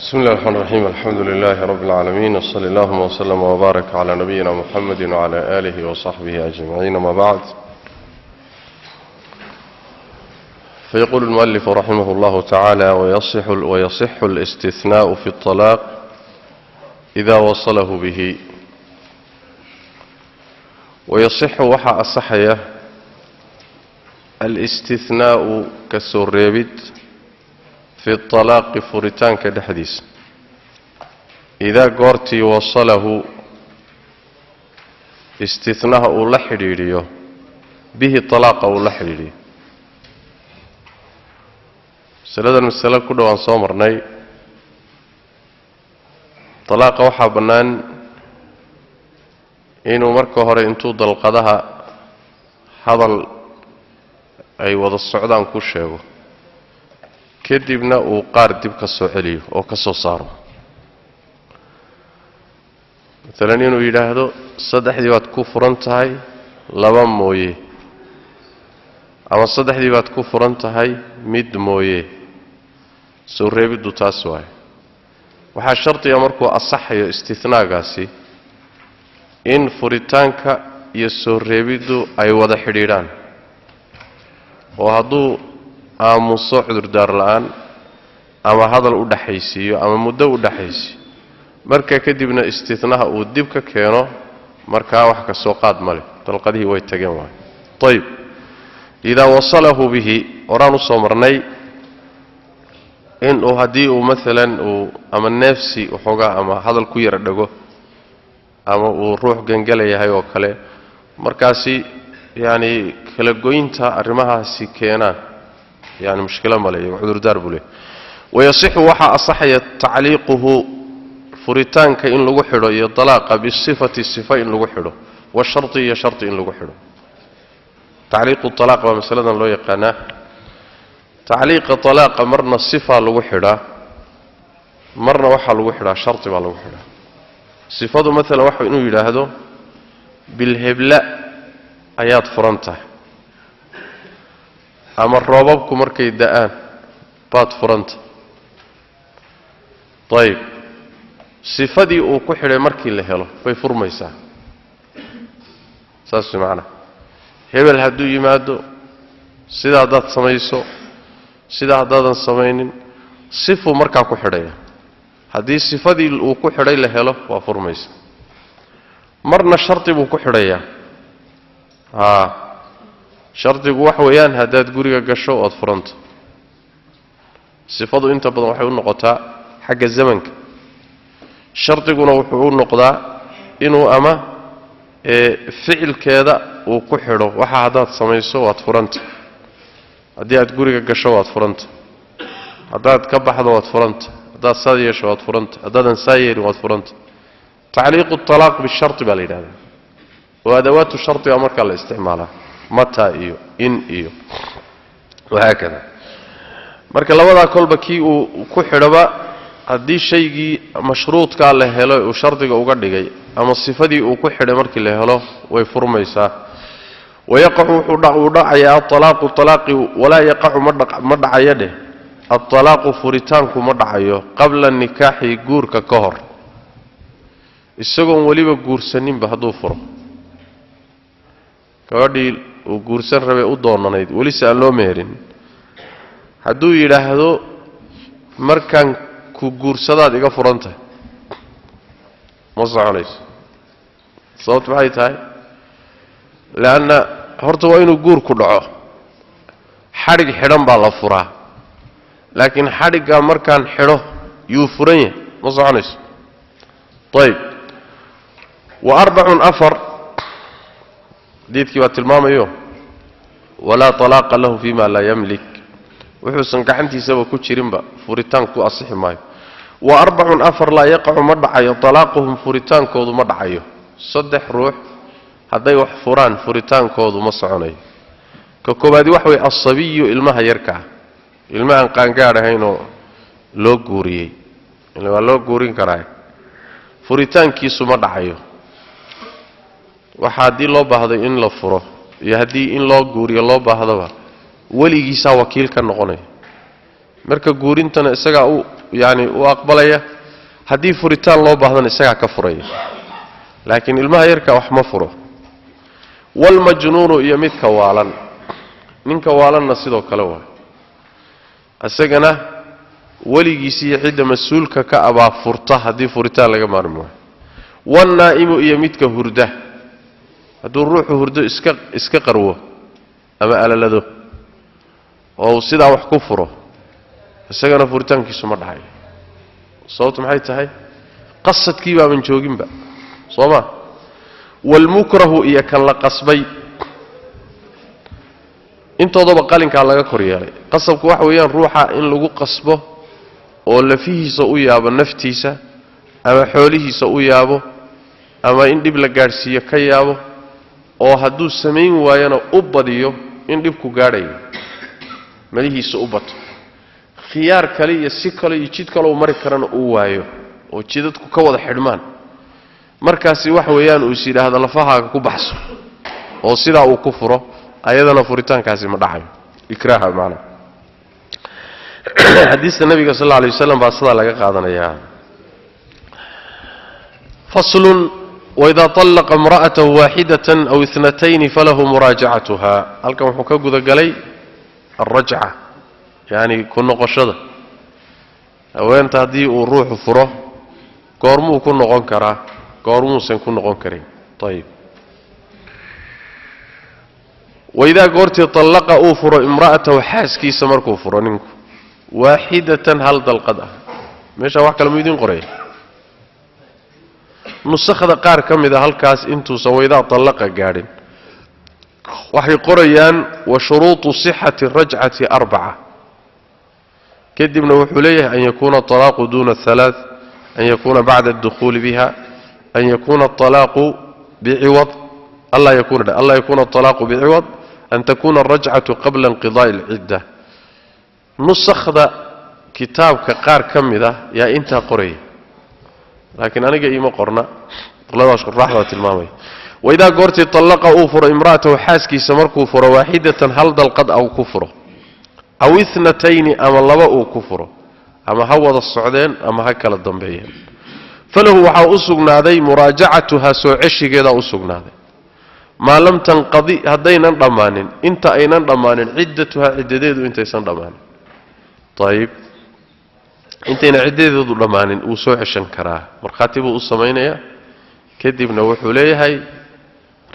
بسم الله الرحمن الرحيم. الحمد لله رب العالمين، وصلى الله وسلم وبارك على نبينا محمد وعلى آله وصحبه أجمعين، ما بعد. فيقول المؤلف رحمه الله تعالى: ويصح الاستثناء في الطلاق إذا وصله به. ويصح وحا الصحية الاستثناء كالسوريبت في الطلاق فريتان كدحديث إذا قرتي وصله استثناء أولا حريريه به الطلاق أولا حريريه. سلادة المسألة كله عن صومرني طلاق وحا بنان إنه مركو هوري انتو دلقدها هذا أي وضع السعودان كوشيغو kadibna uu qaar dib ka soo celiyo oo ka soo saaro. Midalan inuu yiraahdo saddexdii baad ku furan tahay laba mooye, ama saddexdii baad ku furan tahay mid mooye. soo reebidu taas waay. waxaa shartiga markuu asaxayo istithnaagaasi in furitaanka iyo soo reebidu ay wada xidhiidhaan, oo hadduu aamuso cudurdaar la'aan ama hadal u dhaxaysiiyo ama muddo u dhaxaysiiyo, marka kadibna istithnaha uu dib ka keeno, markaa wax ka soo qaad male, dalqadihii way tageen waay. طيب إذا وصله به ورانو سومرني إنه هدي مثلا أما النفسي وحوجا أما هذا الكوير دقو أما وروح جنجلي هاي وكله مركاسي يعني كلا جوينتا أرمها سكينان، يعني مشكلة مالية وعذر دار بله. ويصح وحا أصحي تعليقه فريتان كإن لغحره يطلاق بالصفة الصفة إن لغحره، والشرط هي شرط إن لغحره. تعليق الطلاق ومثلا لو يقناه تعليق الطلاق مرنا الصفة لغحره، مرنا وحا لغحره شرط ما لغحره. صفاته مثلا وحا إنه يلاهده بالهبلاء آيات فرنته، ama roobabku markay da'aan baad furanta. طيب sifadii uu ku xidhay markii la helo way furmaysaa. saas macna hebel hadduu yimaado sida dad samayso sida dadaan samaynin sifu markaa ku xidhaya. haddii sifadii uu ku xidhay la helo waa furmaysaa. marna sharti buu ku xidhaya. shardigu wax weeyaan haddaad guriga gasho ood furanta. sifadu inta badan waxay u noqotaa xagga zamanka, shardiguna wuxuu u noqdaa inuu ama ficilkeeda uu ku xidho. waxa haddaad samayso waad furanta, haddii aad guriga gasho waad furanta, haddaad ka baxdo waad furanta, haddaad saa yeesho waad furanta, haddaadan saa yeelin waad furanta. tacliiqu talaaq bisharti baa la yidhahdaa, oo adawaatu sharti baa markaa la isticmaalaa, mata iyo in iyo وهكذا. marka labada kolba kii uu ku xidhaba hadii shaygii mashruudka la helo oo shardiga uga dhigay ama sifadii uu ku xidhay markii la helo way furmaysaa. ويقع ودعيا الطلاق طلاقي ولا يقع مدعيده الطلاق فريتانku madhacayo qabla nikaahi guurka ka hor, isagoon waliba guursaninba haduu furo. gabadhii uu guursan rabay u doonanayd wali aan loo meerin hadduu yiraahdo markaan ku guursadaad iga furantahay ma soconayso. sababtu maxay tahay? laana horta waa inuu guur ku dhaco, xadhig xidhan baa la furaa, laakiin xadhigga markaan xidho yuu furan yahay ma soconayso. طيب وأربع أفر ديدكي واتلماميو ولا طلاق له فيما لا يملك وحسن كحنتي سبا كجيرنبا فريتان كو اصح ماي. واربع افر لا يقع مدعي طلاقهم فريتان كودو مدعيو. صدح روح هداي wax furaan furitaan koodu ma soconayo. ka koobaadi wax way asabiyo ilmaha yarka, ilmahan qaan gaarahayn oo loo guuriyay, ilaa loo guurin karaa furitaankiisu ma dhacayo. waxa hadii loo baahdo in la furo iyo hadii in loo guuriyo loo baahdaba waligiisa wakiil ka noqonay. marka guurintana isaga يعني وأقبلية هدي فريتان لو بعضنا إساء كفرية لكن الماء يركا وحمفره والمجنون يميت كوالا من كوالا نصيده كلوه أساقنا وليجيسي عند مسؤولك كأبا فرطة هدي فريتان لغا مارموه والنائم يميت كهرده هدو الروح هرده اسكا قروه أما ألا لذو oo sida wax ku furo isagana furitaankiisu ma dhahay sababtu maxay tahay qasadkii baa man joogin ba sooma wal mukrahu iya kan la qasbay intooda qalinka laga koryeelay qasabku wax weeyaan ruuxa in lagu qasbo oo lafihiisa u yaabo naftiisa ama xoolihiisa u yaabo ama in dib la gaarsiiyo ka yaabo oo hadduu sameyn waayana u badiyo in dib ku gaadhayo malihiisa u bato khiyaar kale iyo si kale iyo jid kale oo mari karana uu waayo oo jidadku ka wada xidhmaan markaasi wax weeyaan uu sidaahda lafahaaga ku baxso oo sida uu ku furo ayadana furitaankaasi ma dhaxayo ikraaha macna hadiiska nabiga sallallahu alayhi wasallam baa sida laga qaadanaya faslun وإذا طلق امرأة واحدة أو اثنتين فله مراجعتها هل كان حكا قد الرجعة يعني كن قشدة وين تهدي وروح فره قرمو كن غنكرا قرمو سنكون غنكرين طيب وإذا قرت طلق أوفر امرأة وحاسكي سمركو فرنينكو واحدة هل دلقدها ماشا واحد كلمة قرية نسخة قار كم إذا هالكاس انتو سويدا طلق قارن وحي قريان وشروط صحة الرجعة 4 كدبنا وحليه أن يكون الطلاق دون الثلاث أن يكون بعد الدخول بها أن يكون الطلاق بعوض الله يكون الطلاق بعوض أن تكون الرجعة قبل انقضاء العدة نسخ ذا كتاب كقار كم ذا يا انت قرية لكن أنا جاي ما قرنا الله أشكر رحمة المامي وإذا قرت طلق أوفر امرأته حاسكي سمركو فر واحدة هل دلقد أو كفره أو اثنتين أما الله أو كفره أما هوض الصعدين أما هكال الضنبيين فله وحا أسقنا ذي مراجعتها سوعشي كذا أسقنا ذي ما لم تنقضي هدينا ضمان انت أين ضمان عدتها عدديد وانت يسان ضمان طيب انت أين عدديد ضمان وسوعشن كراه مرخاتبه الصمينية كدبنا وحوليه هاي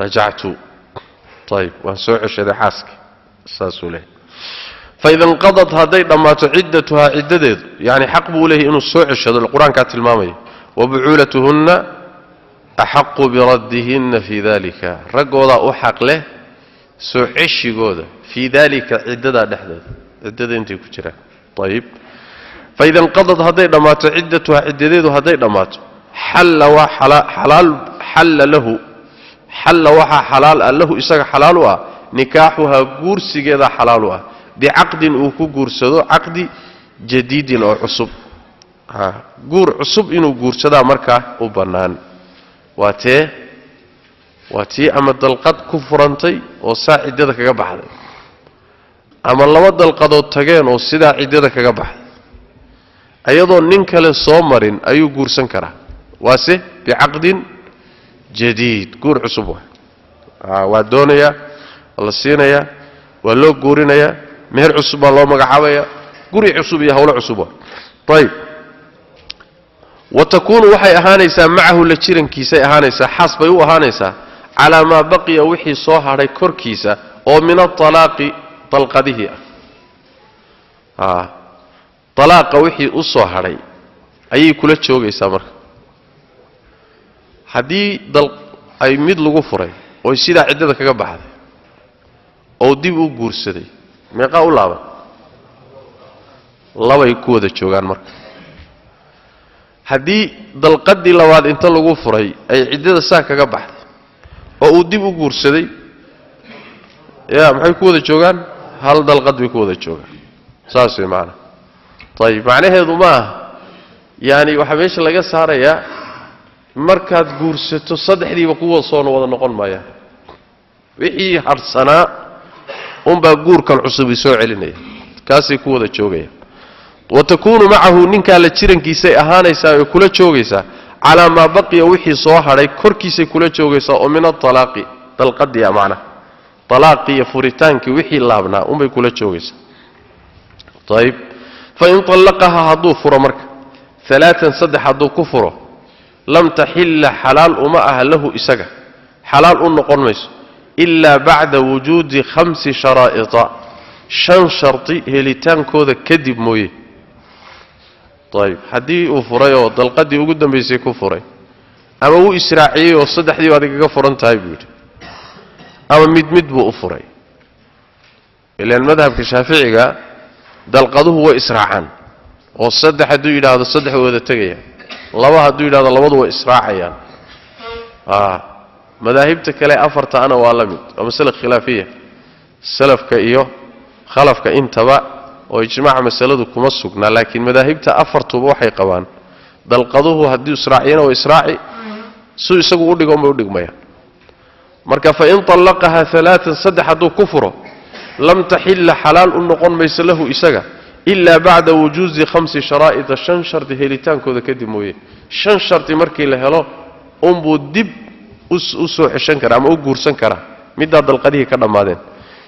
رجعت طيب وسوعش هذا حاسك اساسه له فاذا انقضت هذه لما عدتها عددت يعني حق له انه سوعش هذا القران كانت المامي وبعولتهن احق بردهن في ذلك رجودا احق له سوعشي جوده في ذلك عددها دحدد عدد انت كجرا طيب فاذا انقضت هذه لما عدتها عددت هذه لما حل حل له حل وحا حلال له إساق حلالها نكاحها قرسي كذا حلالها بعقد أوكو قرسدو عقد جديد أو عصب قور عصب إنو قرسدا مركا وبنان واتي أما الدلقات كفرانتي وسا عددك قبحد أما الله الدلقات واتقين وسدا عددك قبحد أيضا ننكال صومرين أيو قرسن كرا واسه بعقد جديد قور عصبه وادونيا الله سينيا ولو قورينيا مهر عصبه الله مقعبيا قوري عصبيا هولا عصبه طيب وتكون وحي أهانيسا معه لتشيرن كيسا أهانيسا حسب يو أهانيسا على ما بقي وحي صوهر كور كيسا ومن الطلاق طلقده طلاق وحي الصوهر أي كل شيء سامر haddii dal ay mid lagu furay oo sida ciidada kaga baxday oo dib u guursaday meeqa u laaban labay ku wada joogan marka haddii dalqadii labaad inta lagu furay ay ciidada saa kaga baxday oo uu dib u guursaday maxay ku wada joogan hal dalqad bay ku wada joogan saas way macna طيب macnaheedu ma yaani waxa meesha laga saaraya markaad guursato saddexdiiba kuwa soo wada noqon maaya wixii harsana baa guurkan cusub soo celinaya kaasay ku wada joogaya وتكون معه ننكا لجيرنكيسay ahaanaysaa oo kula joogaysaa على ما بقي وحي soo haray korkiisay kula joogaysaa oo min at-talaaqi dalqadiya macna talaaqi furitaanki wixii laabnaa bay kula joogaysaa طيب فإن طلقها هدو فرو مرك ثلاثا صدح هدو كفرو لم تحل حلال أما أهله إساقه حلال نقول ميس إلا بعد وجود 5 شرائط 5 شرطي هلتان كوذا كذب مويه طيب حدي أفري ودلقدي وقدم بيسيكو فري أما هو إسراعي والصدح دي وهذا كفران تايبود أما مد بو أفري إلا المذهب كشافعي دلقده هو إسراعان والصدح هدو إلى هذا الصدح هو ذا تقيا الله هدو إلى هذا الله هو إسراعيان مذاهبتك لا أفرت أنا وألمت ومسألة خلافية السلف كإيوه خلف كإنتبا ويجمع مسألة كمسكنا لكن مذاهبته أفرت بوحي قوان دلقده هدو إسراعيان وإسراعي سوء يسقوا ودقهم ودقهم مياه مركا فإن طلقها 3 صدح هدو كفره لم تحل حلال النقون ميس له إساقه إلا بعد وجود 5 شرائط 5 شرط هيلتان كذا كدمويه 5 شرط مركي لهلو أنبو دب أسو حشان كرا أما أقورسان كرا مدى دلقديه كدمادين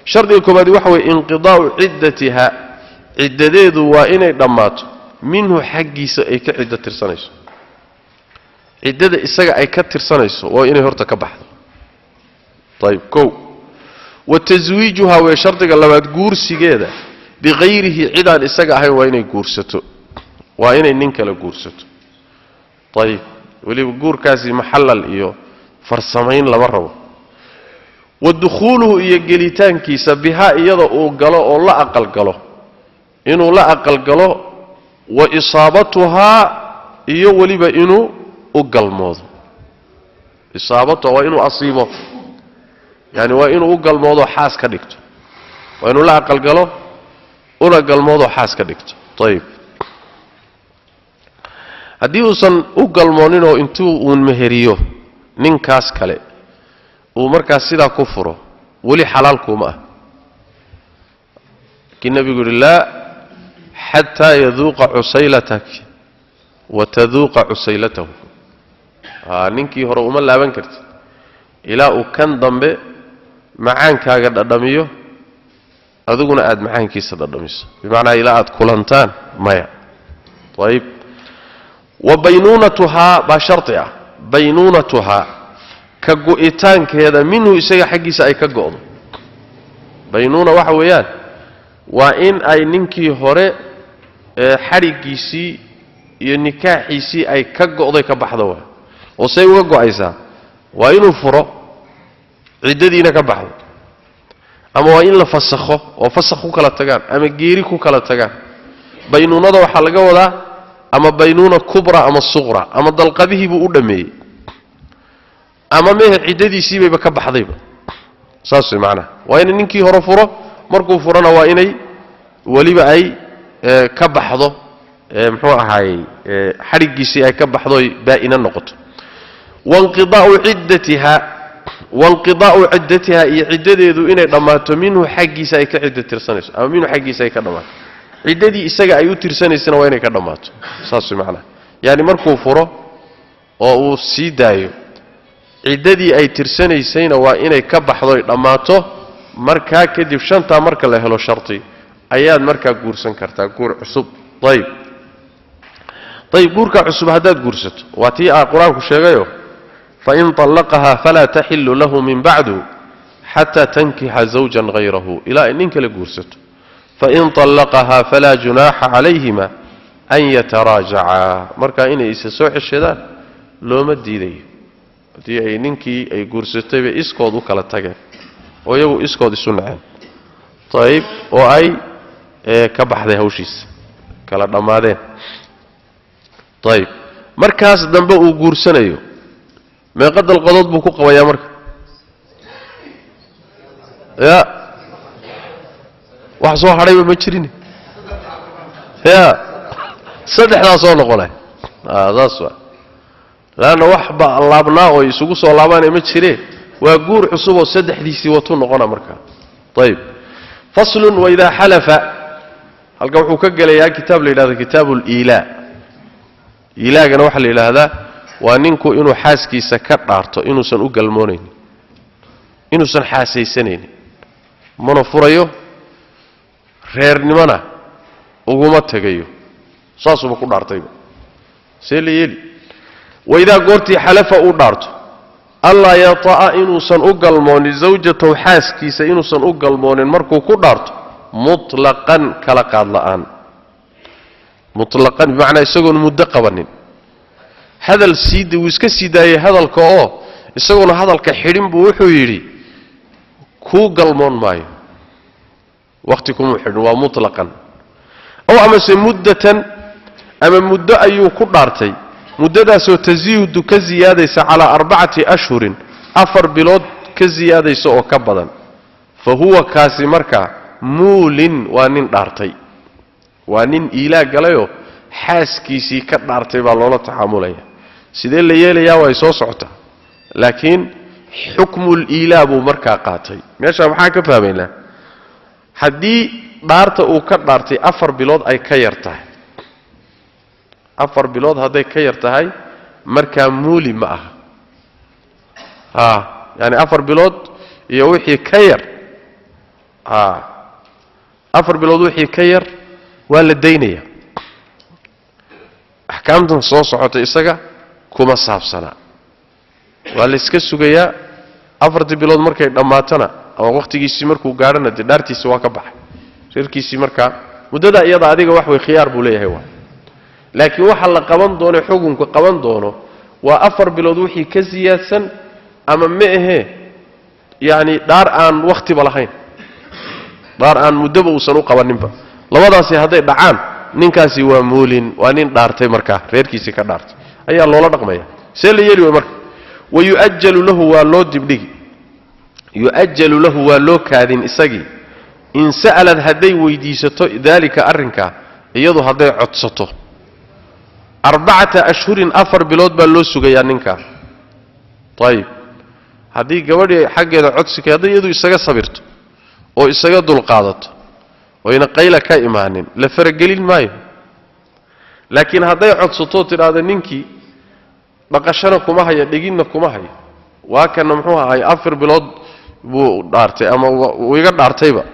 شرط الكبادي وحوي انقضاء عدتها عدديد وإني دمات منه حقي سأيك عدة ترسانيس عدد إساقه أي كترسانيس وإني هرتك بحث طيب كو وتزويجها وشرطك اللبات قورسي كده بغيره عدان إساقه هاي وإني قورسته وإني ننكل قورسته طيب ولي بقور كاسي محلل إيو فرسمين لمرة ودخوله إيا قليتان كيسا بها إيضا قلو أو لا أقل قلو إنو لا أقل قلو وإصابتها إيو وليبا إنو أقل موضو إصابتها وإنو أصيبه يعني وإنو أقل موضو حاس كدكتو وإنو لا أقل قلو أولا أقل موضو حاس كدكتو طيب haddii uusan u galmooninoo intuu uun meheriyo ninkaas kale uu markaas sidaa ku furo weli xalaalkuuma ah laakiin nabigu yidhi laa xataa yaduuqa cusaylatak wa taduuqa cusaylatahu ninkii hore uma laaban karti ilaa uu kan dambe macaankaaga dhadhamiyo adiguna aad macaankiisa dhadhamiso bimacnaa ilaa aad kulantaan maya ayib وبينونتها بشرطها بينونتها كقئتان كذا منه يسيح حقيس أي كقوض بينونة وحويان وإن أي ننكي هوري حرقيسي ينكاحيسي أي كقوض كبحضوها وسيوه قعيسا وإنه فرق عددين كبحض أما وإن لفسخه وفسخه كلا تقان أما جيريكو كلا تقان بينونة وحلقه وذا أما بينونة كبرى أما الصغرى أما دلقده بأدمي أما مه عددي سيبه بكبح ضيبه ساسي معنا وإن ننكي هرفره مركو فرنا وإني ولي بأي كبحضه محوها هاي حرقي سي أي كبحضه بائنا النقط وانقضاء عدتها عدده ذو إني ضمات منه حقي سي كعدة ترسانيس أما منه حقي سي كضمات ciddadii isaga ay u tirsanaysan waa inay ka dhamaato saas macna yaani markuu furo oo uu sii daayo ciddadii ay tirsanaysayna waa inay ka baxdo dhamaato markaa kadib shanta marka la helo sharti ayaad markaa guursan kartaa guur cusub طيب guurka cusub hadaad guursato waa tii quraanku sheegayo fa in talaqaha fala tahillu lahu min ba'du hatta tankiha zawjan ghayrahu ila in kala guursato فإن طلقها فلا جناح عليهما أن يتراجعا مركا إني إسسوح الشيطان لو مديدي دي أي ننكي أي قرستي بإسكود وكلا تقع ويو إسكود السنعان طيب وأي كبح ذي هوشيس كلا دمادين طيب مركاس دنبأ قرسنيو ما قد القضاء بكو قويا مركا يا wax soo haray ma jirin saddexda soo noqonay daas laana wax ba laabnaa oo isugu soo laabanay ma jireen waa guur cusub oo saddexdiisii wato noqona marka طيب فصل واذا حلف halka wuxuu ka gelayaa kitaab la yiraahdo kitaabul ilaa ilaagana waxa la yiraahdaa waa ninku inuu xaaskiisa ka dhaarto inuusan u galmoonayn inuusan xaasaysaneen mana furayo reernimana uguma tagayo saasuba ku dhaartayba seeliyeli wayda goortii xalafa uu dhaarto alla yata'a inuusan u galmoonin zawjatahu xaaskiisa inuusan u galmoonin markuu ku dhaarto mutlaqan kala qaad la'aan mutlaqan macna isagoon muddo qabanin hadal siid uu iska sidaayay hadalka oo isagoona hadalka xidhin buu wuxuu yiri ku galmoon maayo waqtikum xidhin waa mutlaqan oo ama se muddatan ama muddo ayuu ku dhaartay muddadaasoo taziidu ka ziyaadaysa ala 4 ashhurin 4 bilood ka ziyaadaysa oo ka badan fa huwa kaasi marka muulin waa nin dhaartay waa nin ilaa galayo xaaskiisii ka dhaartay baa loola taxamulaya sidee la yeelayaa way soo socota laakiin xukmul ilaa buu marka qaatay meesha waxa ka fahmeynaa hadii dhaarta uu ka dhaartay 4 bilood ay ka yartahay 4 bilood haday ka yartahay marka muuli ma aha yani 4 bilood iyo wixii ka yar 4 bilood wixii ka yar waa la deynaya ahkaamtan soo socota isaga kuma saabsana waa la iska sugayaa 4 bilood markay dhamaatana ama waqtigiisii markuu gaarana dhaartiisa waa ka baxay reerkiisii marka muddada iyada adiga wax way khiyaar buu leeyahay waa laakiin waxa la qaban doono xukunka qaban doono waa 4 bilood wixii ka siyaadsan ama ma ahe yaani dhaar aan waqti balahayn dhaar aan muddo uusan u qabaninba labadaasi haday dhacaan ninkaasi waa muulin waa nin dhaartay marka reerkiisii ka dhaartay ayaa loola dhaqmaya see la yeeli marka wayuajjalu lahu waa loo dibdhigi yuajjalu lahu waa loo kaadin isagii in sa'alad haday weydiisato dalika arrinka iyadu haday codsato 4 ashhurin 4 bilood baa loo sugayaa ninka tayib hadii gabadhi xageeda codsigeeda iyadu isaga sabirto oo isaga dulqaadato wayna qayla ka imaanin la faragelin maayo laakiin haday codsato tiraado ninkii dhaqashana kuma haya dhiginna kuma haya waa kana muxuu ahay 4 bilood buu dhaartay ama uu iga dhaartayba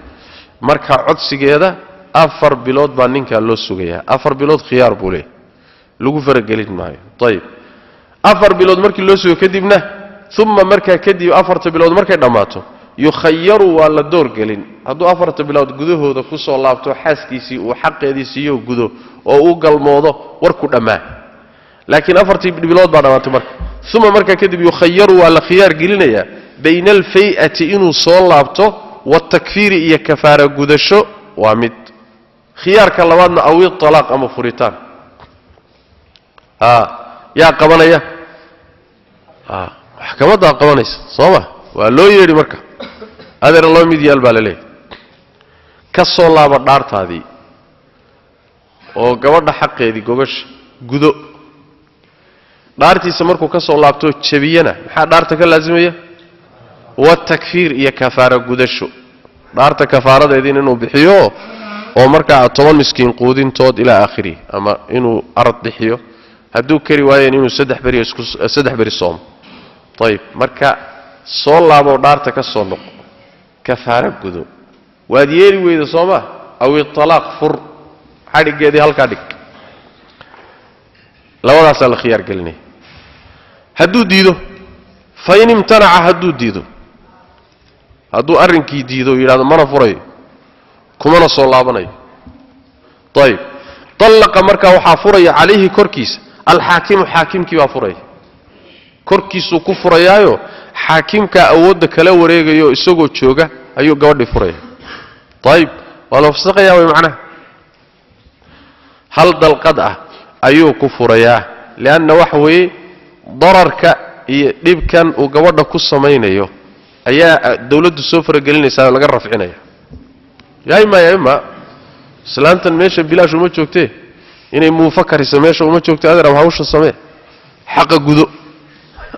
marka codsigeeda 4 bilood baa ninka loo sugayaa 4 bilood khiyaar buu leeyahay lagu faragelin maayo tayib 4 bilood markii loo sugo kadibna thumma marka kadib 4 bilood markay dhamaato yukhayyaru wala door gelin haduu 4 bilood gudahooda ku soo laabto xaaskiisii uu xaqeediisii iyo gudo oo uu galmoodo war ku dhamaa laakiin 4 bilood baa dhamaatay marka thumma marka kadib yukhayyaru wala khiyaar gelinaya bayna al-fay'ati inuu soo laabto wa takfiiri iyo kafaara gudasho waa mid khiyaarka labaadna awi talaaq ama furitaan yaa qabanaya maxkamadda qabanaysa sooma waa loo yeeri marka adeer loo mid yaal baa leeyahay ka soo laaba dhaartaadii oo gabadha xaqeedii gogash gudo dhaartiisa markuu ka soo laabto jabiyana maxaa dhaarta ka laazimaya wa takfiir iyo kafaara gudasho dhaarta kafaaradeedii inuu bixiyo oo marka 10 miskiin quudintood ila aakhiri ama inuu arad bixiyo haduu kari waayeen inuu 3 bari soom طيب marka soo laabo dhaarta ka soo noqo kafaara gudo waad yeeri weydo sooma aw talaaq fur xarigeedii halka dhig labadaas la khiyaar galnay haduu diido fayn imtana'a haduu diido haduu arrinkii diido yiraahdo mana furay kuma soo laabanayo طيب طلق marka waxa furay عليه korkiisa الحاكم حاكمkii waa furay korkiisu ku furayaayo xaakimka awoodda kala wareegayo isagoo jooga ayuu gabadhi furay طيب wala fasaqaya way macna hal dalqad ah ayuu ku furayaa laana wax weey dararka iyo dhibkan uu gabadha ku sameeynayo ayaa dawladdu soo faragelinaysaa laga rafcinaya yaayma islaantan meesha bilaash uma joogtee inay muufakariso meesha uma joogto adeer hawsha samee xaq gudo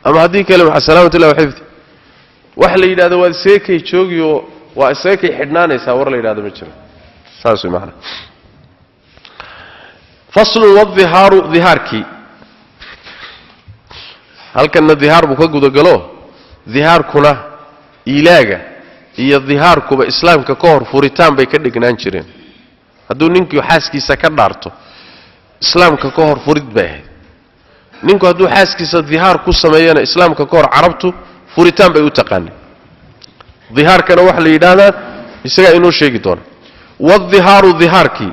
ama hadii kale waxa salaamatu ilaahi xifdi wax la yiraahdo waa seekay joogiyo waa seekay xidhnaanaysa war la yiraahdo ma jiro saas macna فصل والظهار ظهاركي هل كان الظهار بكجود قالوه ظهار كنا إلاجة هي الظهار كوب إسلام ككور فوريتان بيكدك نانشرين هدو نينك يحاسكي سكر دارته إسلام ككور فوريت به نينك هدو حاسكي الظهار كوسمينا إسلام ككور عربته فوريتان بيوتقاني ظهار كان واحد ليدانا يسقى إنه شيء دون والظهار ظهاركي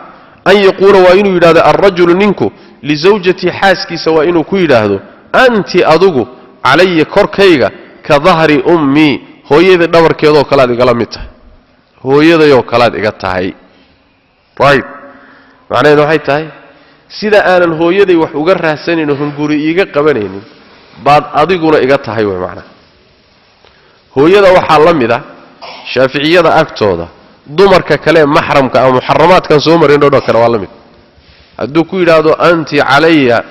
أن يقول وإنه يدانا الرجل نينكو لزوجتي حاسكي سواء إنه كيداهدو أنت أدوغو علي كوركيغا كظهر أمي هو يدي دور كيدو كلاد إغلامته هو يدي يو كلاد إغتاهي طيب معنى إنه هاي تاهي سيدا آنا هو يدي وحوغر رهساني إنه هنقوري إيغا قبانيني بعد أدوغونا إغتاهي ومعنى هو يدي وحالمي دا شافعية دا أكتو دا دمرك كلام محرمك أو محرمات كان سومرين دو كروالمي أدوكو يدادو أنت علي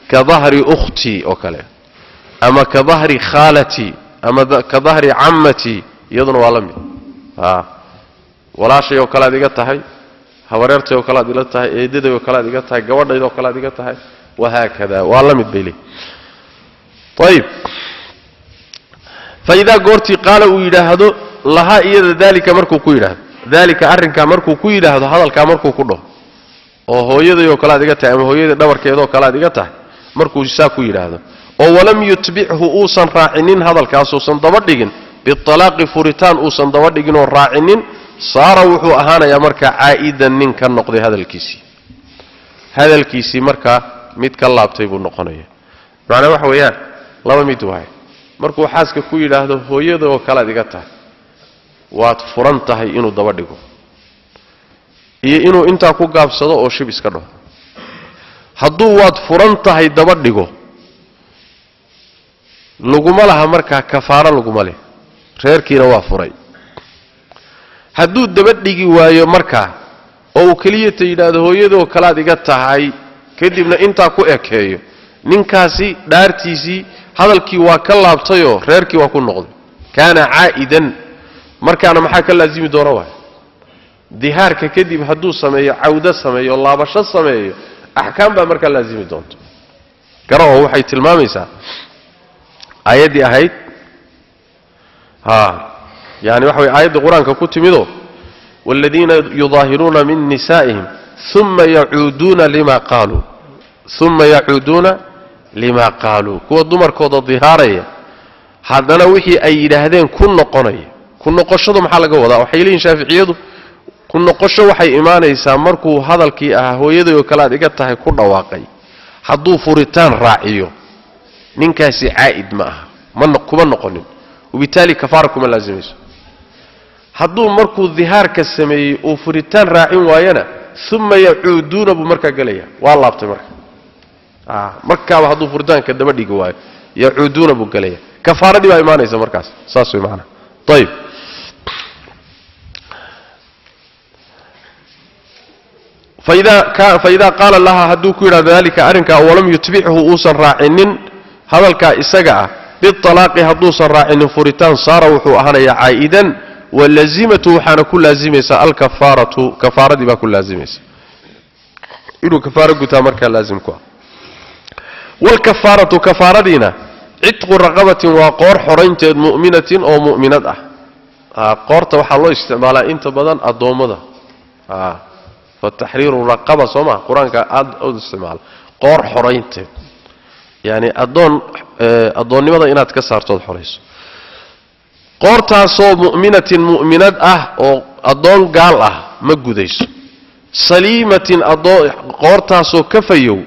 كظهر أختي أو كلا أما كظهر خالتي أما كظهر عمتي يظن والمي ولا شيء وكلا دقتها هوريرتي وكلا دقتها إيديدي وكلا دقتها جوردي وكلا دقتها وهكذا والمي بيلي طيب فإذا قرتي قال ويرهدو لها إذا ذلك مركو كويرهد ذلك أرنك مركو كويرهد هذا الكامركو كله وهو يدي وكلا دقتها أما هو يدي دور كيدو وكلا دقتها markuu isaa ku yiraahdo oo walam yutbi'hu uusan raacinin hadalkaas uusan dabadhigin bitalaaqi furitaan uusan dabadhigin oo raacinin saara wuxuu ahaanayaa marka caa'idan nin ka noqday hadalkiisii marka mid ka laabtay buu noqonayaa macna waxa weeyaan laba mid waay markuu xaaska ku yiraahdo hooyada oo kala diga tahay waad furan tahay inuu dabadhigo iyo inuu inta ku gaabsado oo shib iska dhaho hadduu waad furan tahay dabadhigo laguma laha markaa kafaara laguma leh reerkiina waa furay hadduu dabadhigi waayo markaa oo uu kaliya yiraahdo hooyadoo kalaad iga tahay kadibna intaa ku ekeeyo ninkaasi dhaartiisii hadalkii waa ka laabtayo reerkii waa ku noqday kaana caa'idan markaana maxaa ka laazimi doona waa dihaarka kadib hadduu sameeyo cawda sameeyo laabasho sameeyo أحكام بأمريكا لازم يدونت قرأه وحي تلماميسا آياتي أهيد يعني وحي آيات القرآن ككتب مدو والذين يظاهرون من نسائهم ثم يعودون لما قالوا كو الدمر كود الظهارية هذا وحي أي لهذين كن قشدهم حلقة وضع وحيلين شافعيدو كنا قشة وحي إيمانيسا مركو هذا الكي هويدي وكلا دقتها كنا واقعي حدو فوريتان راعيو ننكاسي عائد معها كمان نقولين وبالتالي كفاركم اللازميس حدو مركو الظهار كالسمي وفوريتان راعين واينا ثم يعودون بمركا قليا والله بتمركا مركا وحدو فوريتان كدبدي قواي يعودون بقليا كفارة دي إيمانيسا مركاس ساسوي معنا طيب فإذا قال لها هدوك إلى ذلك أرنك ولم يتبعه أوسا راعنين هذا الكائسجع بالطلاق هدوسا راعن فريتان صار وحو أهنا عائدا واللزيمة حان كل لازمة كفارة دي كل لازمة إنه كفارة قتامر كان لازم كوا والكفارة كفارة دينا عتق رقبة وقور حرين مؤمنة أو مؤمنة قورت وحالله استعمالها انت بدن الضومضة فالتحرير الرقبة صمع قرآن كأد استعمال قور حرينت يعني أدون لماذا إنها تكسر تود حريص قورتها صو مؤمنة أو أدون قال مجوديس سليمة أدون قورتها صو كفيو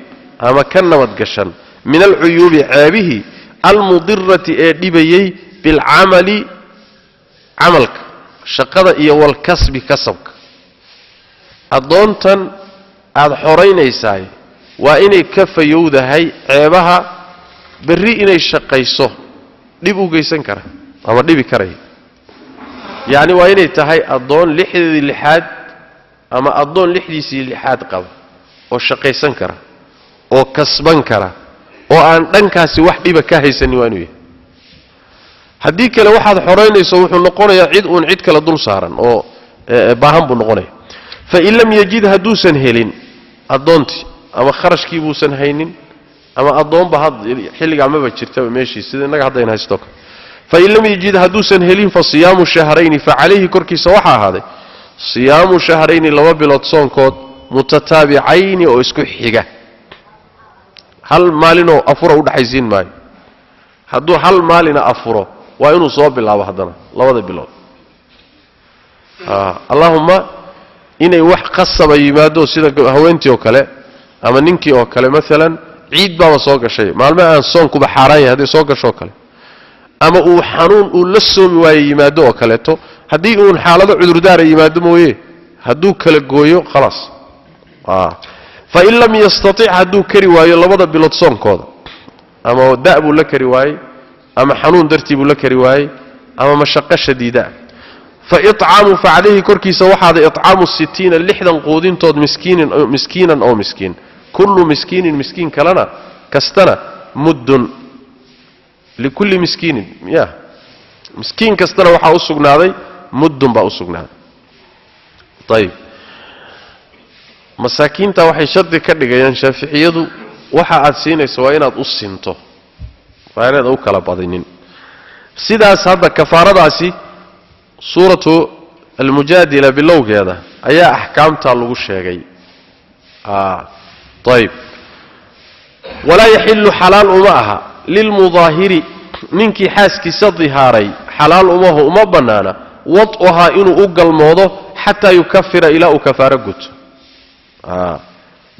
أما كنا متقشن من العيوب عابه المضرة لبيي بالعمل عملك شقد والكسب كسبك أدونتن أد حرين إيساي وإني كفيو ذهي عيبها بري إني شقيسه ديبو جيسن كره أما ديبي كره يعني وإني تهي أدون لحدي لحاد أما أدون لحدي سي لحاد قب وشقيسن كره وكسبن كره وأن دنكاسي وحدي بكاهيسن وانوي هديك لو واحد حرين يسوي نقول يا عيد كلا دول صارن أو باهم بنقوله فإن لم يجد هدوسا هلين أدونتي ama kharashkii buusan haynin ama adoonba xilliga amaba jirta meeshii sida inaga hadayna haysto fa in lam yajid haduusan helin fa siyaamu shahrayn fa alayhi korkiisa waxa ahaaday siyaamu shahrayn laba bilood soonkood mutataabicayn oo isku xiga hal maalin oo afuro u dhaxaysiin maayo hadduu hal maalina afuro waa inuu soo bilaabo haddana labada bilood allahumma inay wax qasaba yimaado sida haweentii oo kale ama ninkii oo kale maalan ciid baa soo gashay maalmo aan soonkuba xaraan yahay soo gasho kale ama uu xanuun uu la soomi waayo yimaado oo kaleeto haddii uu xaalado cudurdaar yimaado mooyee hadduu kala gooyo khalaas fa in lam yastati' hadduu kari waayo labada bilood soonkooda ama da'bu la kari waayay ama xanuun dartiibu la kari waayay ama mashaqo shadiida fa it'aamu fa alayhi korkiisa waxaada it'aamu 60 lixdan quudintood miskiinan oo miskiin kullu miskiinin miskiin kalena kastana muddun likulli miskiinin ya miskiin kastana waxa u sugnaaday muddun baa u sugnaaday tayib masaakiinta waxay shardi ka dhigayaan shaafiiciyadu waxa aad siinayso waa inaad u sinto waa inaad u kala badinin sidaas hadda kafaaradaasi suuratu al-mujaadila bilowgeeda ayaa ahkaamta lagu sheegay طيب ولا يحل حلال أمها للمظاهر منك حاسك صدهاري حلال أمه أما بنانا وطئها إنه أقل موضه حتى يكفر إلى كفارة قد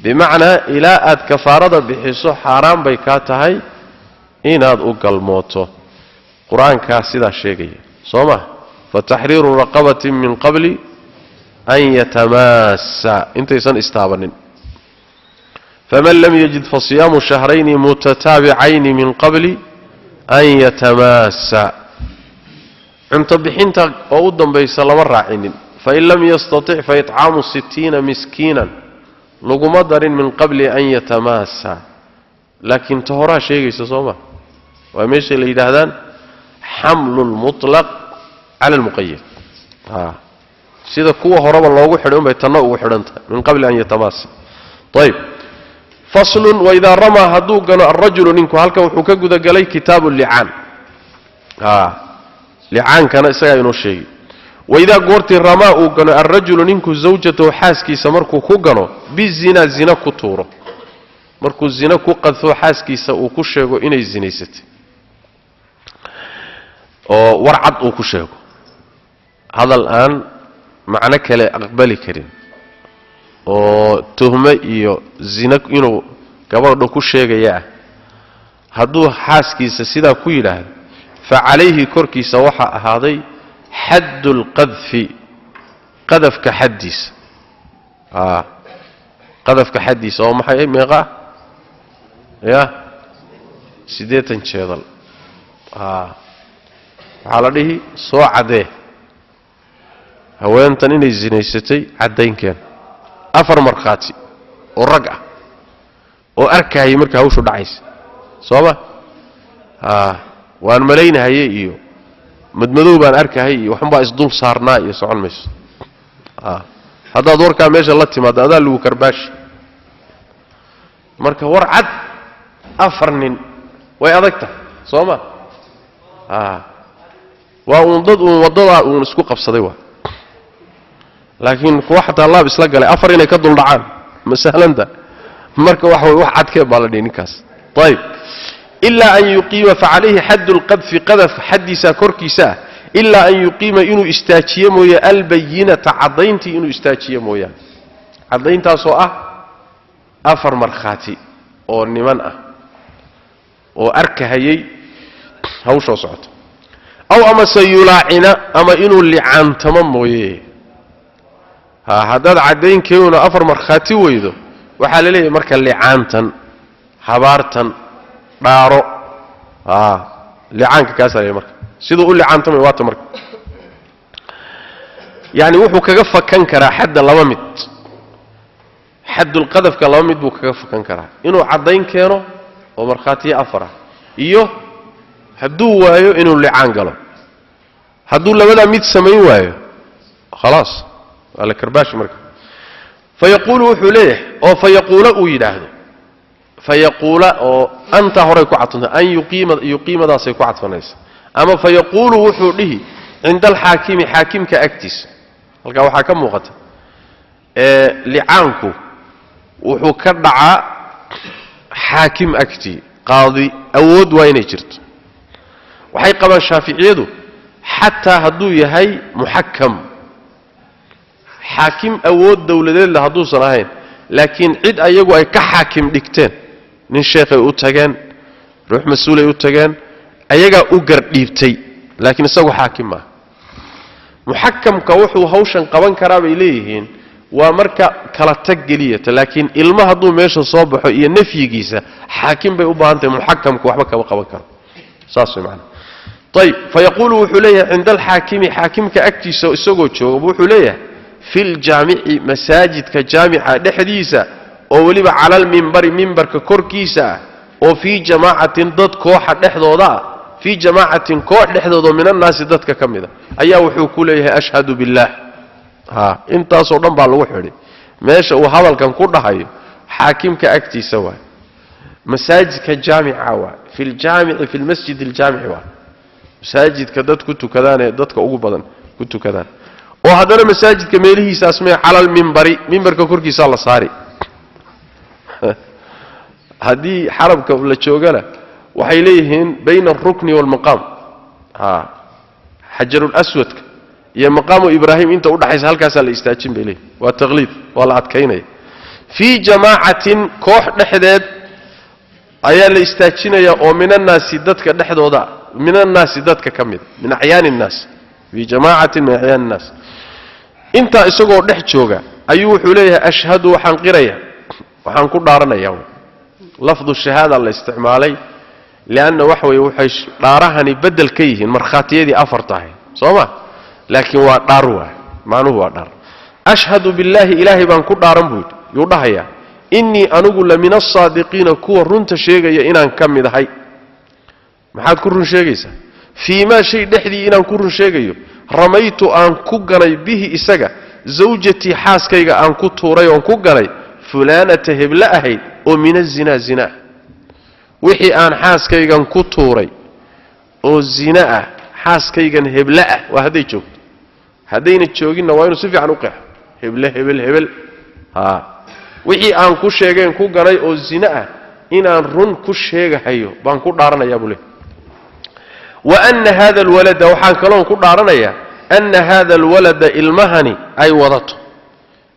بمعنى إلى أد كفارة بحيث حرام بيكاتهاي إن أد أقل موته قرآن كاسدا الشيء صومه فتحرير رقبة من قبل أن يتماسى انت يسان استابنين فمن لم يجد فصيام شهرين متتابعين من قبل أن يتماسى انت بحنت أوضا بيسال مرعين فإن لم يستطع فإطعام 60 مسكينا لقمدر من قبل أن يتماسى لكن تهرى شيء يسوما ومشي ليدهدان حمل المطلق على المقيد سيدا كوة هرب الله وحرم بيتناء وحرنت من قبل أن يتماسى طيب فصل وإذا رمى هدوغنا الرجل ننكو هلك وحكا قد قلي كتاب اللعان لعان كان إسايا شيء وإذا قرت الرماء الرجل ننكو زوجته حاسكي سمركو كوغنو بالزنا الزنا كتورو مركو الزنا كوقذو حاسكي سأوكو شيغو إني الزنيست ورعد أوكو شيغو هذا الآن معنى كلا أقبالي كريم oo tuhme iyo zina inuu gabadho ku sheegaya haduu xaaskiisa sida ku yiraahdo fa alayhi korkiisa waxa ahaaday haddul qadfi qadafka hadis qadafka hadis oo maxay meeqa ya 8 jeedal waxa la dhihi soo cadee haweentan inay zinaysatay cadaynkeen afar marqaati oo rag ah oo arkay marka hawshu dhacays sooba waan malaynahay iyo madmadow baan arkay iyo waxan baa isdul saarnaa iyo socon meesha hada doorka meesha la timaado adaa lagu karbaash marka war cad afar nin way adagta sooma waa wadada uu isku qabsaday waa laakiin kuwa xataa Allah isla galay afar inay ka dul dhacaan masalanta marka wax cadkee baa la dhigninkaas طيب إلا أن يقيم فعليه حد القذف قذف حديثا كركيسا إلا أن يقيم إنه استاجيه مويا البينة عضينتي إنه استاجيه مويا عضينتا سوء أفر مرخاتي أو النمانة أو أركهيي هوشو صعد أو أما سيلاعنا أما إنه اللي عن تمام مويا هذا عدين كيونا أفر مرخاتي ويدو وحال ليه مركا اللي عانتن حبارتن دارو لعانك كاسر يا مركا سيدو قول لعانتن ويوات مركا يعني وحو كغفا كنكرا حد لوامد حد القذف كلوامد بو كغفا كنكرا إنو عدين كينو ومرخاتي أفره إيوه هدو وايو إنو اللعان قالو هدو لبدا ميت سمين وايو خلاص على كرباش مركب فيقول وحليه أو فيقول ويداهد فيقول أو أنت هري كعطنا أن يقيم ذا سيكعط فنيس أما فيقول وحليه عند الحاكم حاكم كأكتس القوا حاكم وقت لعانكو وحكرع حاكم أكتي قاضي أود وين جرت وحي قبل الشافعي حتى هدو يهي محكم حاكم أود دولة اللي هدو صناهين لكن عد أيقو أي كحاكم ديكتين من شيخ يؤتغان روح مسؤول يؤتغان أيقا أقر ديبتي لكن سوى حاكم ما محكم كوحو هوشا قوان كراب إليهين ومركا كلا تقلية لكن إلما هدو ميشا صوبحو إيا نفي جيسا حاكم بيقوبها محكم كوحبك وقوان كراب صاصي معنا طيب فيقول وحليه عند الحاكم حاكم كأكتي سوغوتشو وحليه في الجامع مساجد كجامعة دحديسة ووليب على المنبر منبر ككوركيسة وفي جماعة ضد كوحة دحضوضا في جماعة كوح دحضوضا من الناس ضد ككمدة أيها وحوكو ليه أشهد بالله ها انت صورنا بالوحري ماشي وهذا كان كله حاكم كأكتي سوا مساجد كجامعة في الجامع في المسجد الجامع مساجد كدت كنت كذا ضد كأوبا كنت كذا وهذا المساجد كميله اسمه على المنبر منبر كوركي صلى صاري هذه حرب ولا جوجله waxay leeyihiin bayna ar-rukni wal maqam حجر الاسود iyo maqamu ibrahim inta u dhaxaysa halkaas la istaajin beelay waa taqliid wala adkaynay fi jama'atin koox dhaxdeed ayaa la istaajinaya oo minan naasi dadka dhaxdooda minan naasi dadka kamid min ahyaanin naas fi jama'atin min ahyaanin naas inta isagoo dhex jooga ayuu wuxuu leeyahay ashhadu waxaan qiraya waxaan ku dhaaranayaa lafdu shahada la isticmaalay لأنه وحوي وحش دارهني بدل كيه مرخاتيدي أفرطه صوما لكن هو داروا معناه هو دار أشهد بالله إلهي بان كل دارم بود يودهيا إني أنقول من الصادقين كور رنت شيء إن كم ذهي ما حد كورن شيء فيما شيء دحدي إن كورن شيء رميت أن كجري به إسجا زوجتي حاس كيجا أن كتوري أن كجري فلانة هبلأهي ومن الزنا زنا wixii aan xaaskaygan ku tuuray oo zina ah xaaskaygan hebla ah waa haday joogto hadayna joogina waa inuu si fiican u qeex hebel wixii aan ku sheegeen ku garay oo zina ah inaan run ku sheegahayo baan ku dhaaranayaa buu leeyahay wa anna hadha alwalada waxaan kaloon ku dhaaranayaa anna hadha alwalada ilmahani ay wadato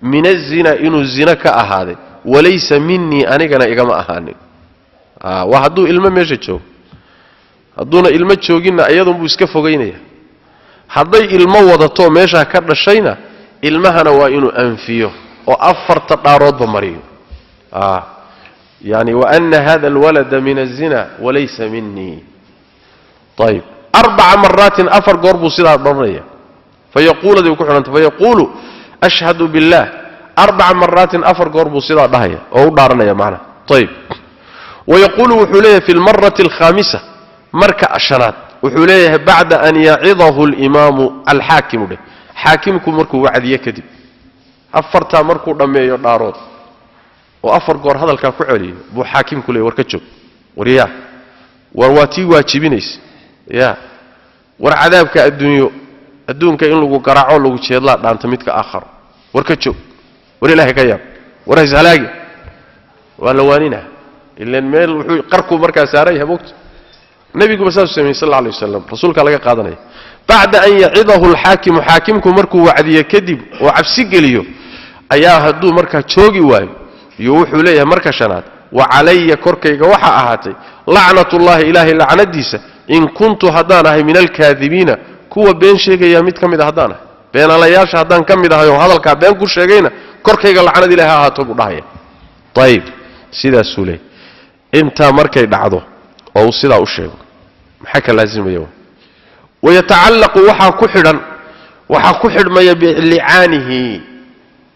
min az-zina inuu zina ka ahaaday walaysa minni anigana igama ahaanin وهدو إلما ماشي جوج هدونا إلما جوجينا أيضاً بوسك فوقينيا هدي إلما وضطو ماشي كرنا شينا إلما هنا وإنه أنفيه وأفر تقارض بمريو يعني وأن هذا الولد من الزنا وليس مني طيب 4 مرات أفر قربو سيدة ضرية فيقول أشهد بالله 4 مرات أفر قربو سيدة ضهية أو دارنا معنا طيب ويقول وحليه في المرة الخامسة مركة الشنات وحليه بعد أن يعظه الإمام الحاكم له حاكمكم مركو وعد يكذب أفرتا مركو رمي يدارود وأفر قور هذا الكافعلي بو حاكمكم له وركتشو ورياه ورواتي واجبينيس يا ورعذابك الدنيا إن لغو قرعو لغو شيء الله دانت ميتك آخر وركتشو وريله كياب ورهز هلاقي والوانينها إلا الميل وحوي قرقوا مركز ساريها بوقت النبي صلى الله عليه وسلم رسولك لقى قادني بعد أن يعظه الحاكم حاكمكم مركو وعدي كذب وعبسي قليو أيها هدو مركز شوقي واي يوحوا ليه مركز شنات وعلي كركي وحا أهاتي لعنة الله إلهي لعنة ديسة إن كنت هدانه من الكاذبين كوا بين شيء ياميت كم إذا هدانه بين علياش هدان كم إذا هذا الكابين كل شيء كركي لعنة دي لها هاتو بضايا طيب سيدا سولي انت مركي دعدو او سيدا u sheego maxay ka laasimayo ويتعلق waxa ku xidhmaya bili'aanihi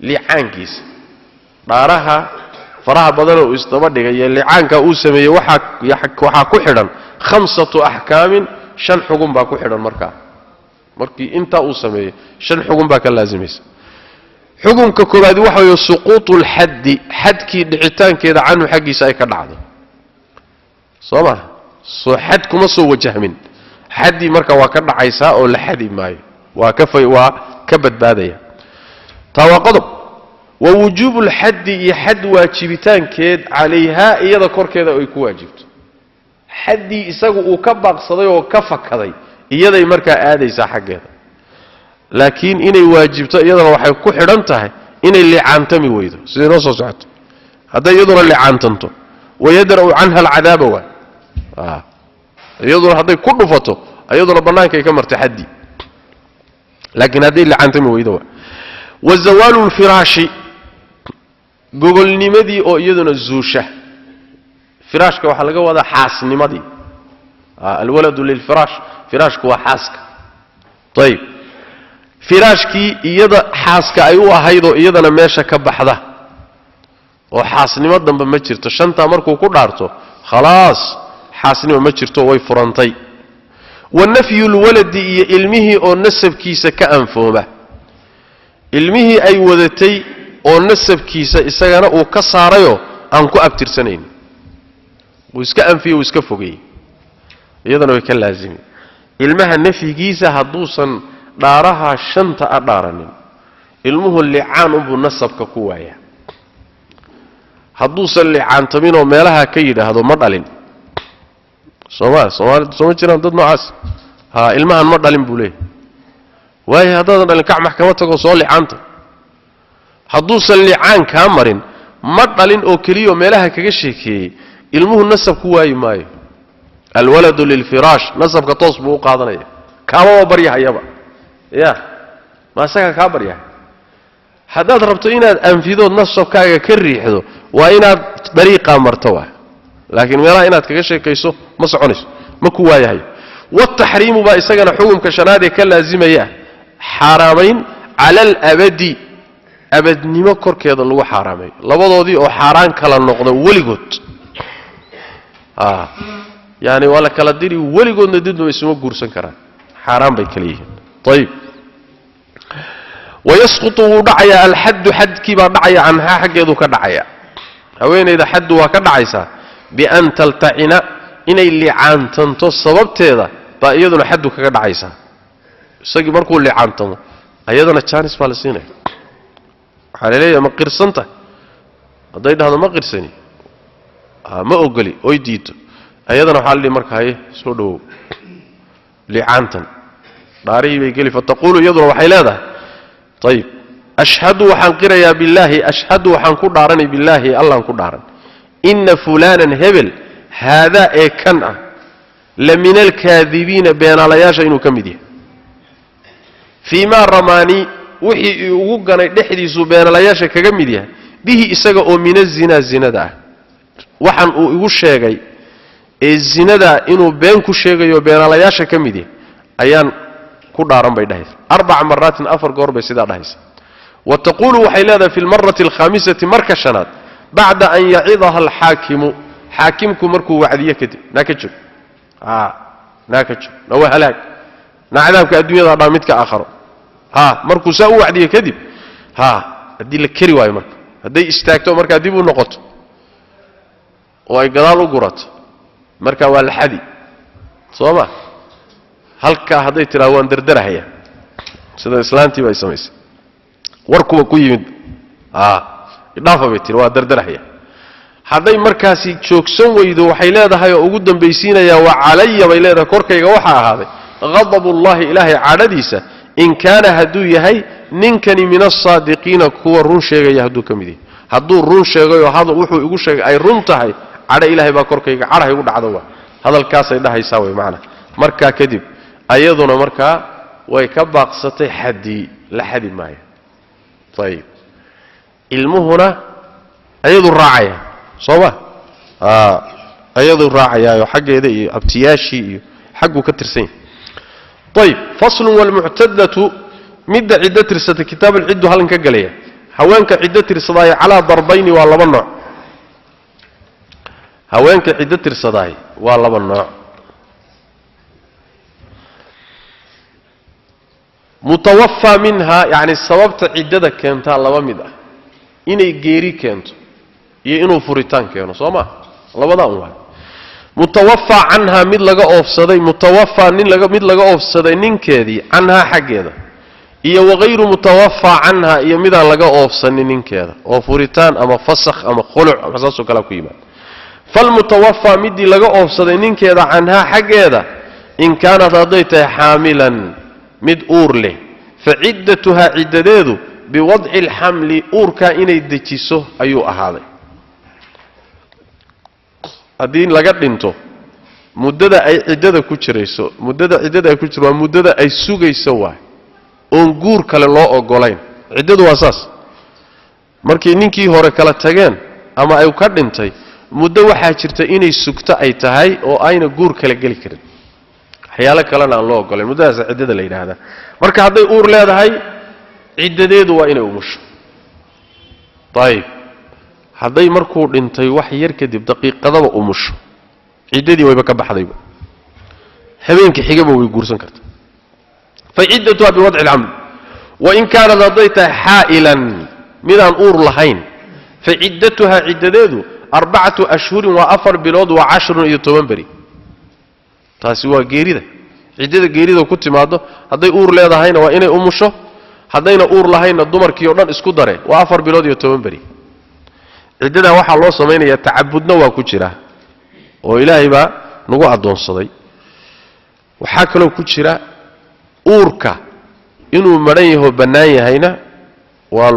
li'aankiis dhaaraha faraha badan oo isdaba dhigay li'aanka uu sameeyay waxa ku xidhan 5 ahkaamin 5 xugun baa ku xidhan markii inta uu sameeyay 5 xugun baa ka laasimaysa xukunka koobaad waxa weeye suquutul xaddi xadkii dhicitaankeeda canhu xaggiisa ay ka dhacdo soo ma soo xad kuma soo wajahmin xaddi marka waa ka dhacaysaa oo la xadi maayo waa ka badbaadaya taa waa qodob wa wujuubul xaddi iyo xad waajibitaankeed calayha iyada korkeeda ay ku waajibto xaddii isagu uu ka baaqsaday oo ka fakaday iyaday markaa aadaysaa xaggeeda laakiin inay waajibto iyadana waxay ku xidhan tahay inay licaantami weydo sidii noo soo socoto hadday iyaduna licaantanto wayadra'u canha alcadaaba waa iyaduna hadday ku dhufato iyaduna bannaankay ka martay xaddii laakiin hadday licaantami weydo waa wazawaalu lfiraashi gogolnimadii oo iyaduna zuusha firaashka waxaa laga wadaa xaasnimadii alwaladu lilfiraash firaashku waa xaaska ayib firaashkii iyada xaaska ay u ahaydoo iyadana meesha ka baxda oo xaasnimo dambe ma jirto shantaa markuu ku dhaarto khalaas xaasnimo ma jirto way furantay wanafyu lwaladi iyo ilmihii oo nasabkiisa ka anfooma ilmihii ay wadatay oo nasabkiisa isagana uu ka saarayoo aan ku abtirsanayn wuu iska anfiyey wuu iska fogeeyey iyadana way ka laazimi ilmaha nafyigiisa hadduusan dhaaraha shanta a dhaaranin ilmuhu licaan unbuu nasabka ku waayaa hadduusan licaantaminoo meelaha ka yidhaahdo ma dhalin sooma jiraan dad noocaas ilmahan ma dhalin buu leeyahy waayo haddaadan dhalin kac maxkama tagoo soo licaanta hadduusan licaan kaa marin ma dhalin oo keliyaoo meelaha kaga sheekeeyey ilmuhu nasab ku waayi maayo alwaladu lilfiraash nasabka toos buu u qaadanaya kaamaba baryahayaba ya ma asagaa kaa baryahay haddaad rabto inaad anfidood nasabkaaga ka riixdo waa inaad dariiqaa marto waa laakiin meelaha inaad kaga sheekayso ma soconayso ma ku waayahayo wataxriimu baa isagana xukumka shanaadee ka laazimaya xaaraamayn cala alabadi abadnimo korkeeda lagu xaaraameeyo labadoodii oo xaaraan kala noqda weligood yani waa la kala diri weligoodna didnuma isuma guursan karaan xaaraan bay kala yihiin ayib wayasqutu wuu dhacayaa alxaddu xadkii baa dhacaya canhaa xaggeedu ka dhacaya haweenayda xaddu waa ka dhacaysaa bian taltacina inay licaantanto sababteeda baa iyaduna xaddu kaga dhacaysaa isagii markuu licaantamo ayadana jaanis baa la siinaya waxaa laleeyahay ma qirsanta hadday dhahdo ma qirsani ma ogoli oy diito ayadana waxaa la dhihi marka haye soo dhawow licaantan dhaarihii bay geli fataquulu iyaduna waxay leedahay ayib ashhadu waxaan qirayaa billaahi ashhadu waxaan ku dhaaranay billaahi allaan ku dhaaran inna fulaanan hebel haadaa ee kan ah la min alkaadibiina beenaalayaasha inuu ka mid yahay fii maa ramaanii wixii ugu ganay dhexdiisuu beenaalayaasha kaga mid yahay bihi isaga oo min azinaa zinada ah waxaan uu igu sheegay ee zinadaa inuu been ku sheegayo beenaalayaasha ka mid yahay ayaan ku dhaaran bay dhahaysa 4 maraatin 4 goor bay sidaa dhahaysa wa taqulu waxay leedahay fi almarrati alkhamisati marka shanaad bacda an yacidaha alxaakimu xaakimku markuu wacdiyo kadib naaka joog nawa halaag na cadaabka adduunyada dhaa midka aakharo markuu saa u wacdiyo kadib haddii la keri waayo marka hadday istaagto markaa dib u noqoto oo ay gadaal u gurato marka waa la xadi soo ma halkaa hadday tiraa waan dardarahaya sida islaantii bay samaysay warkuba ku yimid idhaafa bay tiri waa dardarahaya hadday markaasi joogsan weydo waxay leedahay oo ugu dambaysiinayaa waa calaya bay leedahay korkayga waxaa ahaaday ghadabullahi ilaahay cadhadiisa in kaana hadduu yahay ninkani min asaadiqiina kuwa run sheegaya hadduu ka mid yahay hadduu run sheegayoo wuxuu igu sheegay ay run tahay cadho ilaahay baa korkayga cadhahay ugu dhacdo waa hadalkaasay dhahaysaa way macna markaa kadib ayaduna markaa way ka baaqsatay xaddii la xadi maayo ayib ilmuhuna ayaduu raacaya soo ma ayaduu raacayaayo xaggeeda iyo abtiyaashii iyo xagguu ka tirsan yahay ayib faslun walmuctadatu midda ciddo tirsata kitaab alciddu halkan ka galaya haweenka ciddo tirsadaayo calaa darbayni waa laba nooc haweenka ciddo tirsadaayo waa laba nooc متوفى منها يعني سببت عدة كانتا لبا ميد inay geeri keento iyo inuu furitaan keeno sooma labadaan waa mutawaffa anha mid laga oofsaday mutawaffa mid laga oofsaday ninkeedii anha xageeda iyo waqayru mutawaffa anha iyo mid aan laga oofsanin ninkeeda oo furitaan ama fasakh ama khuluc ama saaso kala ku yimaad fal mutawaffa mid laga oofsaday ninkeeda anha xageeda in kaanat hadayta haamilan mid uur leh fa iddatuha iddadeedu بوضع الحمل أوركا إني دجيسو أيو أهالي الدين لقد انتو مدة أي عدة كتشريسو مدة عدة كتشروا مدة أي سوغي سوا أنقور كالله أقولين عدة واساس markii ninkii hore kala tageen ama ay ka dhintay muddo waxa jirta inay sugta ay tahay oo ayna guur kala gali karin xiyala kalena aan loo ogolayn muddadaas ciidada la yiraahdo marka haday uur leedahay ciidadeedu waa inay umusho طيب haday markuu dhintay wax yar kadib daqiiqadaba umusho ciidadii wayba ka baxdayba habeenkii xigaba way guursan kartaa fa ciidatuha bi wad'i al-amr wa in kana dadayta ha'ilan midaan uur lahayn fa ciidatuha ciidadeedu 4 ashhur wa 4 bilood wa 10 iyo 10 bari taasi waa geerida ciidada geerida ku timaado haday uur leedahayna waa inay umusho hadayna uur lahayna dumarkii oo dhan isku dare waa 4 bilood iyo 10 bari ciidada waxa loo sameeyaa taabudna waa ku jira oo ilaahay ba nagu adoonsaday waxa kale ku jira uurka inuu maran yahay banaan yahayna waa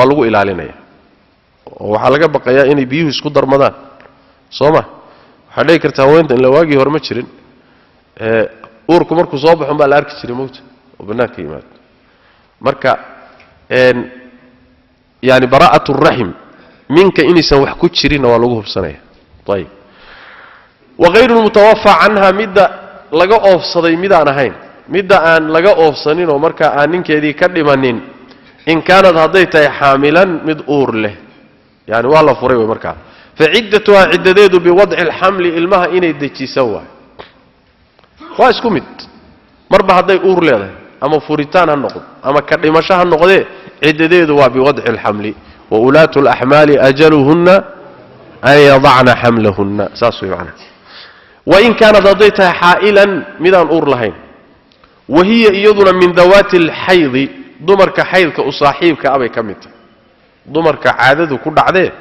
lagu ilaalinaya oo waxa laga baqayaa inay biyuhu isku darmadaan sooma waxa dheey kartaa weynta in la waagi hor ma jirin uurku markuu soo baxo baa la arki jiray moogta وبناك يمات مركا يعني براءة الرحم منك إنسان وحكو تشرين ولغوه بسنة طيب وغير المتوفى عنها مدى لغا أوفصدي مدى أنهين مدى أن لغا أوفصنين ومركا آنينك يدي كلمانين إن كانت هضيتها حاملا مدؤور له يعني والله فريوه مركا فعدتها عدديد بوضع الحمل المها إني ديكي سوا واسكو مد مربع هضي أور له أما فوريتان هالنقض أما كريمشاه النقض عدديد وبوضع الحمل وأولاة الأحمال أجلهن أن يضعن حملهن ساسوي معنا وإن كان ضديتها حائلا مدان أور لهين وهي أيضا من ذوات الحيض ضمرك حيض كأصاحيب كأبي كمته ضمرك عادد كل عدد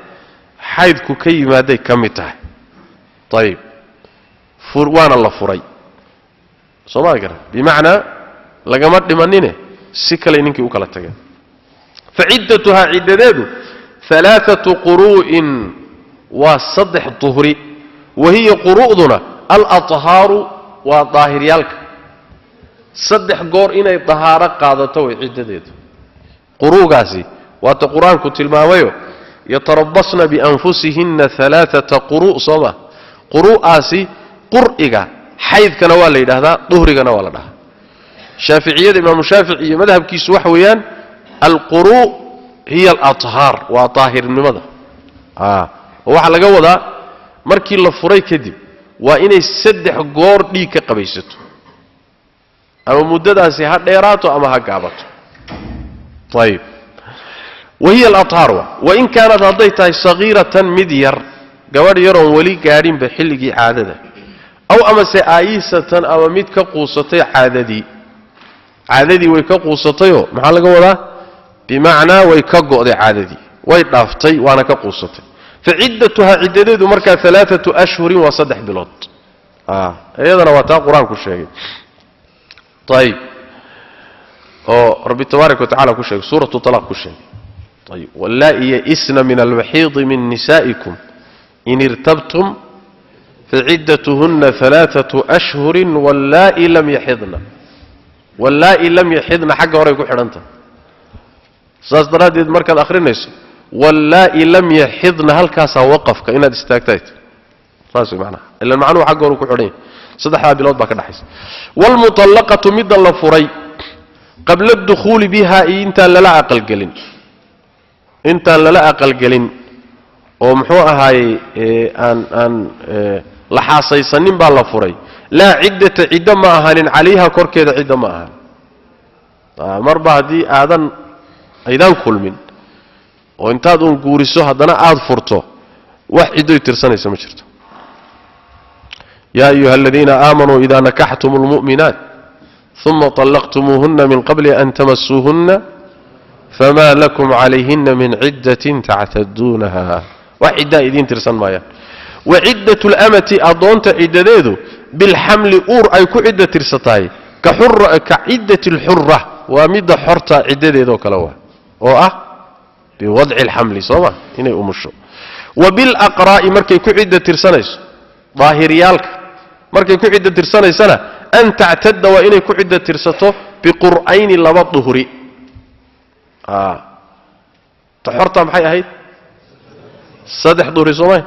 حيض كي مادي كمته طيب فروان الله فري صماغر بمعنى لقمت لمنينه سكل إنك وكلا تجا فعدتها عدداد 3 قروء وصدح الطهر وهي قروءنا الأطهار وظاهر يالك صدح قور إنه طهارة قادته عدداد قروء قاسي وتقران كتلماويه يتربصن بأنفسهن 3 قروء صما قروء قاسي قرئك حيث كان والد هذا ظهر كان والد شافعية الإمام الشافعي مذهب كيس وحويان القروء هي الأطهار وطاهر المذهب وحلا جودا مركي الله فري كذب وإن يسدح جور ليك قبيسته أما مدة سيحات ديراته أما هجابته طيب وهي الأطهار وإن كانت هضيتها صغيرة مدير جوار يرون ولي قارين بحلق عادة أو أما سآيسة أو ميت كقوسطي عاددي ويكقوسطيو محل قولا بمعنى ويكقو عاددي ويطافتي وانا كقوسطي فعدتها عدديد مركا 3 أشهر وصدح بلوت ايضا واتاق قرآن كل شيء طيب ربي تبارك وتعالى كل شيء سورة طلاق كل شيء طيب واللائي يئسن من المحيض من نسائكم إن ارتبتم فعدتهن 3 أشهر واللائي لم يحضن واللائي لم يحضن حق ورا يكون حرنته ساس دراديد مركز اخرينيس واللائي لم يحضن هل كاسا وقف كاين استاغتايت راسي معنا الا المعنى حق ورا يكون حرين صدحها بلود با كدحيس والمطلقه مد الله فري قبل الدخول بها انت لا عقل قلين انت لا عقل قلين oo muxuu ahaay aan la xaasaysanin baa la furay لا عدة عدة ما أهان عليها كوركيدا عدة ما أهان مربع دي أيضا كل من وانت أدون قورسو هدنا آد فرطو واحد يترساني سمجرتو يا أيها الذين آمنوا إذا نكحتم المؤمنات ثم طلقتموهن من قبل أن تمسوهن فما لكم عليهن من عدة تعتدونها وعدة إذين ترسان مايا وعدة الأمة أضونت عدة بالحمل أور أي كعدة ترسطاي كعدة الحرة ومدى حرطة عدة ذو كلوها بوضع الحمل صوما هنا أمشو وبالأقراء مركي كعدة ترسانيس ظاهريالك مركي كعدة ترسانيس سنة أن تعتد وإني كعدة ترسطه بقرآن لبط ظهري تحرطها محي أهيد صدح ظهري صومي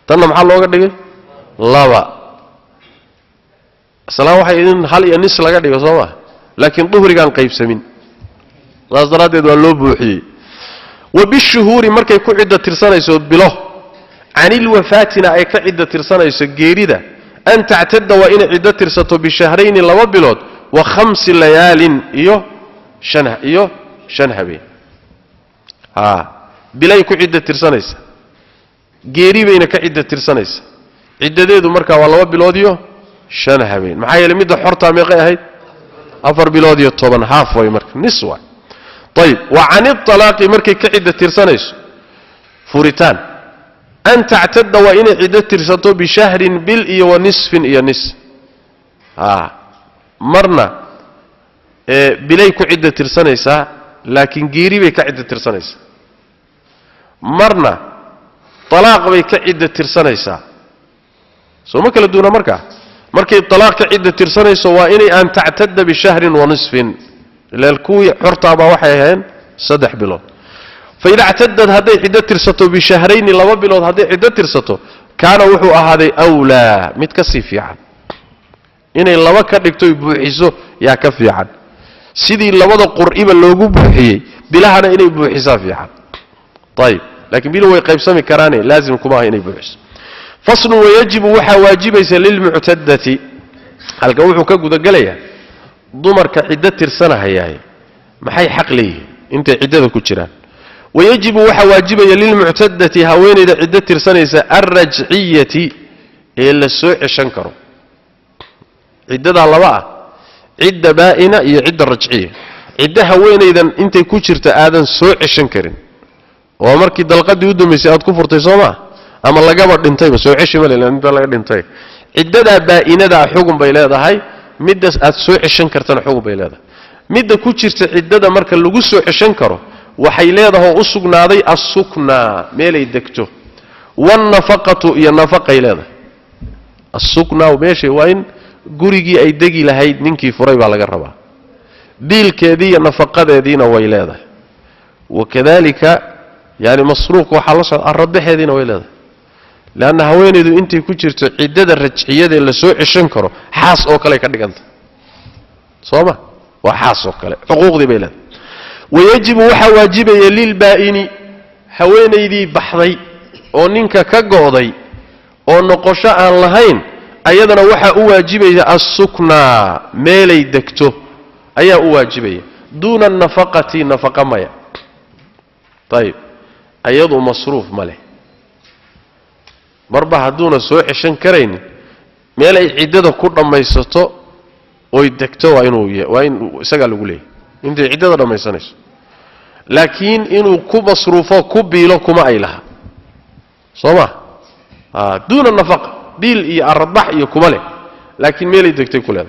تنا محل لوغا دغاي لبا السلام waxay hal iyo nis laga dhigo Soomaa laakiin duhrigan qaybsamin laasdaradeed waa loo buuxiyay wabishuhuri markay ku cidda tirsanayso bilo anil wafatina ay ka cidda tirsanayso geerida an ta'tada wa in cidda tirsato bi shahrayn laba bilood wa khams layaalin iyo shan habeen bilay ku cidda tirsanayso geeri bayna ka cidda tirsanaysa ciddadeedu marka waa laba bilood iyo shan habeen maxay yeelay mid xorta meeqay ahayd 4 bilood iyo 10 haaf way marka niswa طيب وعن الطلاق markay ka cidda tirsanayso furitaan an ta'tada wa in cidda tirsato bi shahrin bil iyo wa nisfin iyo nis marna bilay ku cidda tirsanaysa laakiin geeri bay ka cidda tirsanaysa marna طلاق bay ka cidda tirsanaysa soo ma kala duuna markay طلاق ka cidda tirsanayso waa inay aan ta'tada bi shahrin wa nisfin laalkuwi xortaaba waxay ahayn 3 bilood فإذا اعتدت هذه عدة ترسته بشهرين لما بلود هذه عدة ترسته كان وحو هذا أولى متكسي في عن إن لما كان يكتب بوحيسه يا كفي عن سيدي لما ذا قرئيب اللوغو بوحي بلا هنا إنه بوحيسا في عن طيب لكن بيلو يقيب سمي كراني لازم كما إنه بوحيس فصل ويجب وحا واجبيس للمعتدة القوح كقود قليا ضمر كعدة ترسنة هياي ما حي حق ليه انت عدة كتشران ويجب وحا واجبيا للمعتدة هوين إذا عدة ترسنة الرجعية إلا السوء الشنكر عدة الله بقى عدة بائنة هي عدة رجعية عدة هوين إذا انت كتشرت آذن سوء الشنكرين ومركي دلقد يودو مسيئات كفر تيصوما أما الله قبر دنتي بس وعيش مالي لأن انت الله دنتي عدة بائنة دا حكم بيلاده هاي مدة سوء الشنكرتنا حكم بيلاده مدة كتشرت عدة مركا اللي سوء الشنكره waxay leedahay oo u sugnaaday as-sukna meel ay degto wan nafaqatu iyo nafaqay leedahay as-sukna meesha waa in gurigii ay degi lahayd ninkii furay baa laga rabaa biilkeedii iyo nafaqadeediina way leedahay wakadalika yani masruuq waxa la soo arbaxeediina way leedahay laana haweeneedu intay ku jirto ciidada rajciyada la soo cishan karo xaas oo kale ka dhiganta sooma waa xaas oo kale xuquuqdii bay leedahay ويجب وحا واجبيا للبائن هوينيدي بحضي او نينكا كغوداي او نقوشا ان لهين ايدنا وحا واجبيا السكنى ميلي دكتو ايا واجبيا دون النفقه نفقه مايا طيب ايدو مصروف ماله مربا هدون سو عشان كرين ميلي عيدده ku dhamaysato oo degto waa inuu isaga lagu leeyahay انت عدده دميسانيس لكن انه كو مصروفه كو بيلو كما اي لها صوما دون النفقه بيل اي ارباح اي كما له لكن ميلي دغتي كلها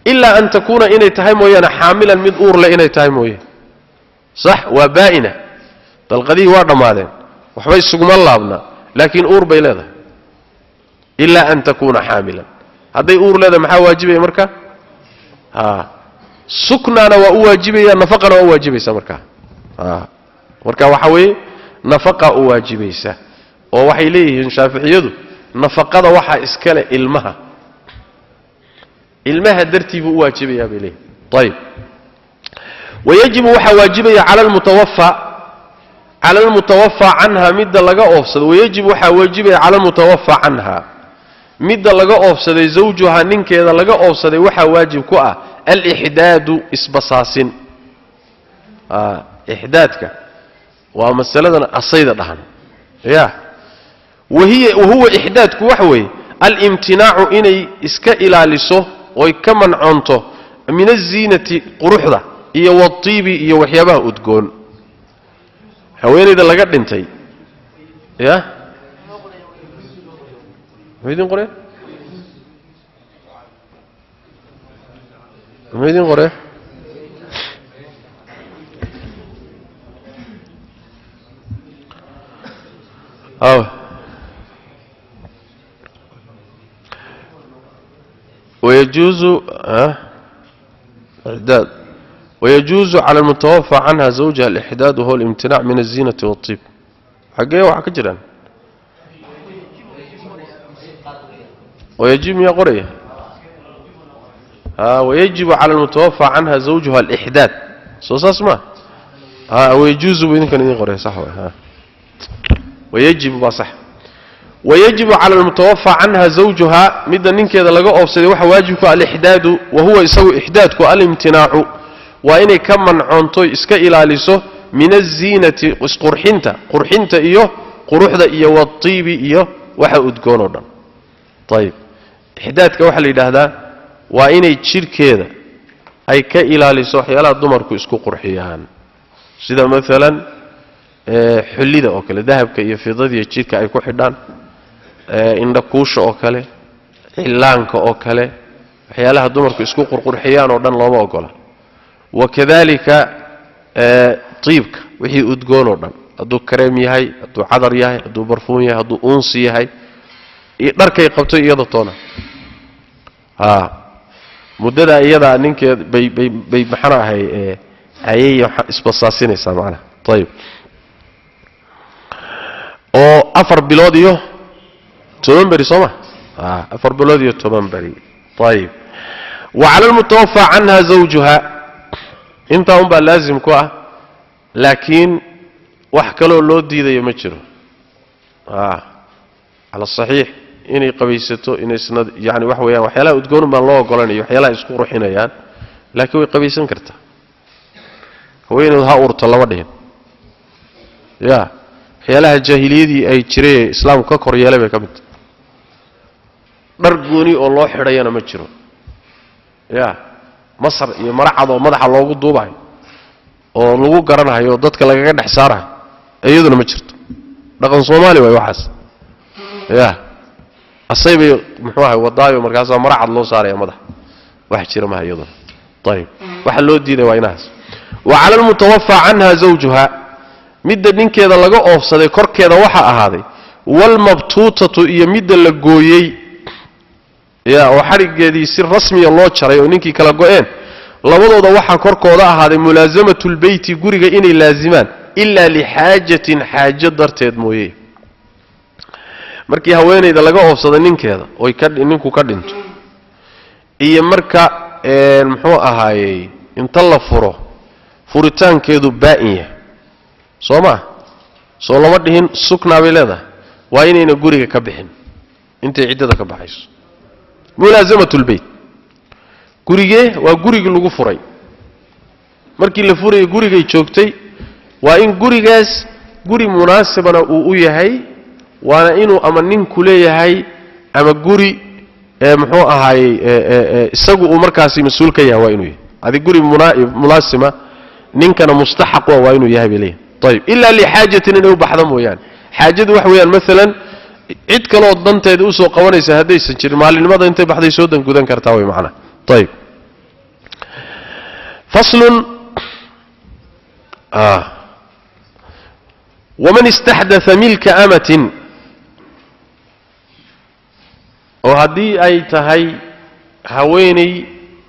الا ان تكون اني تهي مويانا حاملا من اور لا اني تهي مويه صح وبائنه دلقدي وا دمادين waxbay sugma laabna laakiin uur bay leedahay illa an takuna hamilan haday uur leedahay maxaa waajibay marka سكنانا وواجبيا نفقنا وواجبيسا marka marka waxa weey nafaqa waajibeysa oo waxay leeyihiin shaafiiciyadu nafaqada waxa iskale ilmaha dartiibu waajibaya bilay طيب ويجب waxa waajibaya على المتوفى عنها mid laga oofsado ويجب waxa waajibaya على المتوفى عنها midda laga oofsaday zawjuha ninkeeda laga oofsaday waxa waajib ku ah al-ihdaadu isbasaasin ihdaadka waa masaladan asayda dhahan ya wahuwa ihdaadku wax weey al-imtinaacu inay iska ilaaliso oo ka manconto min az-ziinati quruxda iyo watiibi iyo waxyaabaha udgoon haweeneyda laga dhintay ya meedin qore ويجوز على المتوفى عنها زوجها الإحداد وهو الامتناع من الزينة والطيب حقيقة وحكا جران ويجب يا قرية ويجب على المتوفى عنها زوجها الإحداد صوص ما ويجوز بينك أن قرية صح ويجب بصح ويجب على المتوفى عنها زوجها مدى نين كذا لقى أفسد واجبك الإحداد وهو يسوي إحدادك الامتناع وإن كمن عنطي إسكا إلى لسه من الزينة قرحنت إيوه قروح إيه والطيب إيوه وحا أدقونه طيب إحدادك وحا لده وإن يتشير كذا أي كإلى لسه حيالا دمرك إسكو قرحيان سيدا مثلا حليدا أو كله ذهبك iyo fidada iyo jidka ay ku xidhaan indha kuusha oo kale cilaanka oo kale waxyaalaha dumarku isku qurqurxiyaan oo dhan looma ogola wakadalika tiibka wixii udgoon oo dhan haduu kareem yahay haduu cadar yahay haduu barfuun yahay haduu uunsi yahay iyo dharkay qabto iyada toona mudada iyada ninkeed bay maxana ahay ayay isbasaasinaysa macna طيب oo 4 bilood iyo 10 bari soma 4 bilood iyo 10 bari طيب وعلى المتوفى عنها زوجها انت هم لازم كو لكن wax kale loo diidayo ma jiro على الصحيح inay qabaysato inay sanad yaani wax weeyaan waxyaalaha udgoon baan loo ogolanayo waxyaalaha isku ruxinayaan laakiin way qabaysan kartaa haweenadu ha urto laba dheen ya waxyaalaha jaahiliyadii ay jireen islaamku ka kor yeelay bay kamid dhar gooni oo loo xidhayana ma jiro ya masar iyo maracad oo madaxa loogu duubay oo lagu garanayo dadka lagaga dhax saarayo iyaduna ma jirto dhaqan Soomaali way waxaas ya asaybay muxuu ahay wadaayo markaas maracad loo saaray madax wax jira ma iyaduna طيب waxa loo diiday waa inaas وعلى المتوفى عنها زوجها midda ninkeeda laga oofsaday korkeeda waxa ahaaday wal mabtuutatu iyo midda la gooyay oo xarigeedii si rasmi ah loo jaray oo ninkii kala go'een labadooda waxa korkooda ahaaday mulaazamatul bayti guriga inay laazimaan illa li haajatin haaja darteed mooyee markii haweeneyda laga oofsaday ninkeeda oo ninku ka dhinto iyo marka muxuu ahaayay inta la furo furitaankeedu baa'in yahay sooma soo lama dhihin sukna bay leedahay waa inayna guriga ka bixin intay ciidada ka baxayso mulaazamatul bayt gurige waa gurigi lagu furay markii la furay gurigay joogtay waa in gurigaas guri munaasabana uu u yahay waana inuu ama nin ku leeyahay ama guri muxuu ahaayay isagu uu markaasi mas'uul ka yahay waa inuu yahay adi guri munaasima ninkana mustahaq waa inuu yahay bilay طيب إلا لحاجة إنه بحث مويان حاجة وحويان مثلا عد كلو ضنت يدوسو قوانيس هدي سنجر مال لماذا أنت بحث يسودن كودن كرتاوي معنا طيب فصل ومن استحدث ملك أمة وهدي أي تهي هويني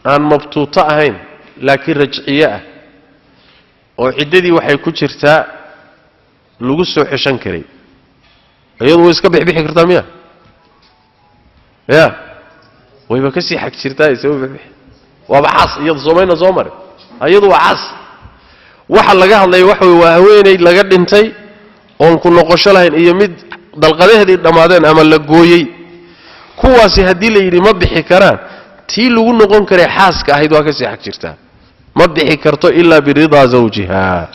عن مبتوطة لكن رجعية oo ciidadii waxay ku jirtaa lagu soo xishan karay ayadu iska bixi kartaa miya ya wayba ka sii xaq jirtaa isoo bixi waa baxas iyadu Soomaaliya Soomar ayadu waa cas waxa laga hadlay waxa waa haweenay laga dhintay oo ku noqosho lahayn iyo mid dalqadeedii dhamaadeen ama la gooyay kuwaasi haddii la yidhi ma bixi karaan tii lagu noqon karay xaaska ahayd waa ka sii xag jirtaa ma bixi karto ilaa biridaa zawjiha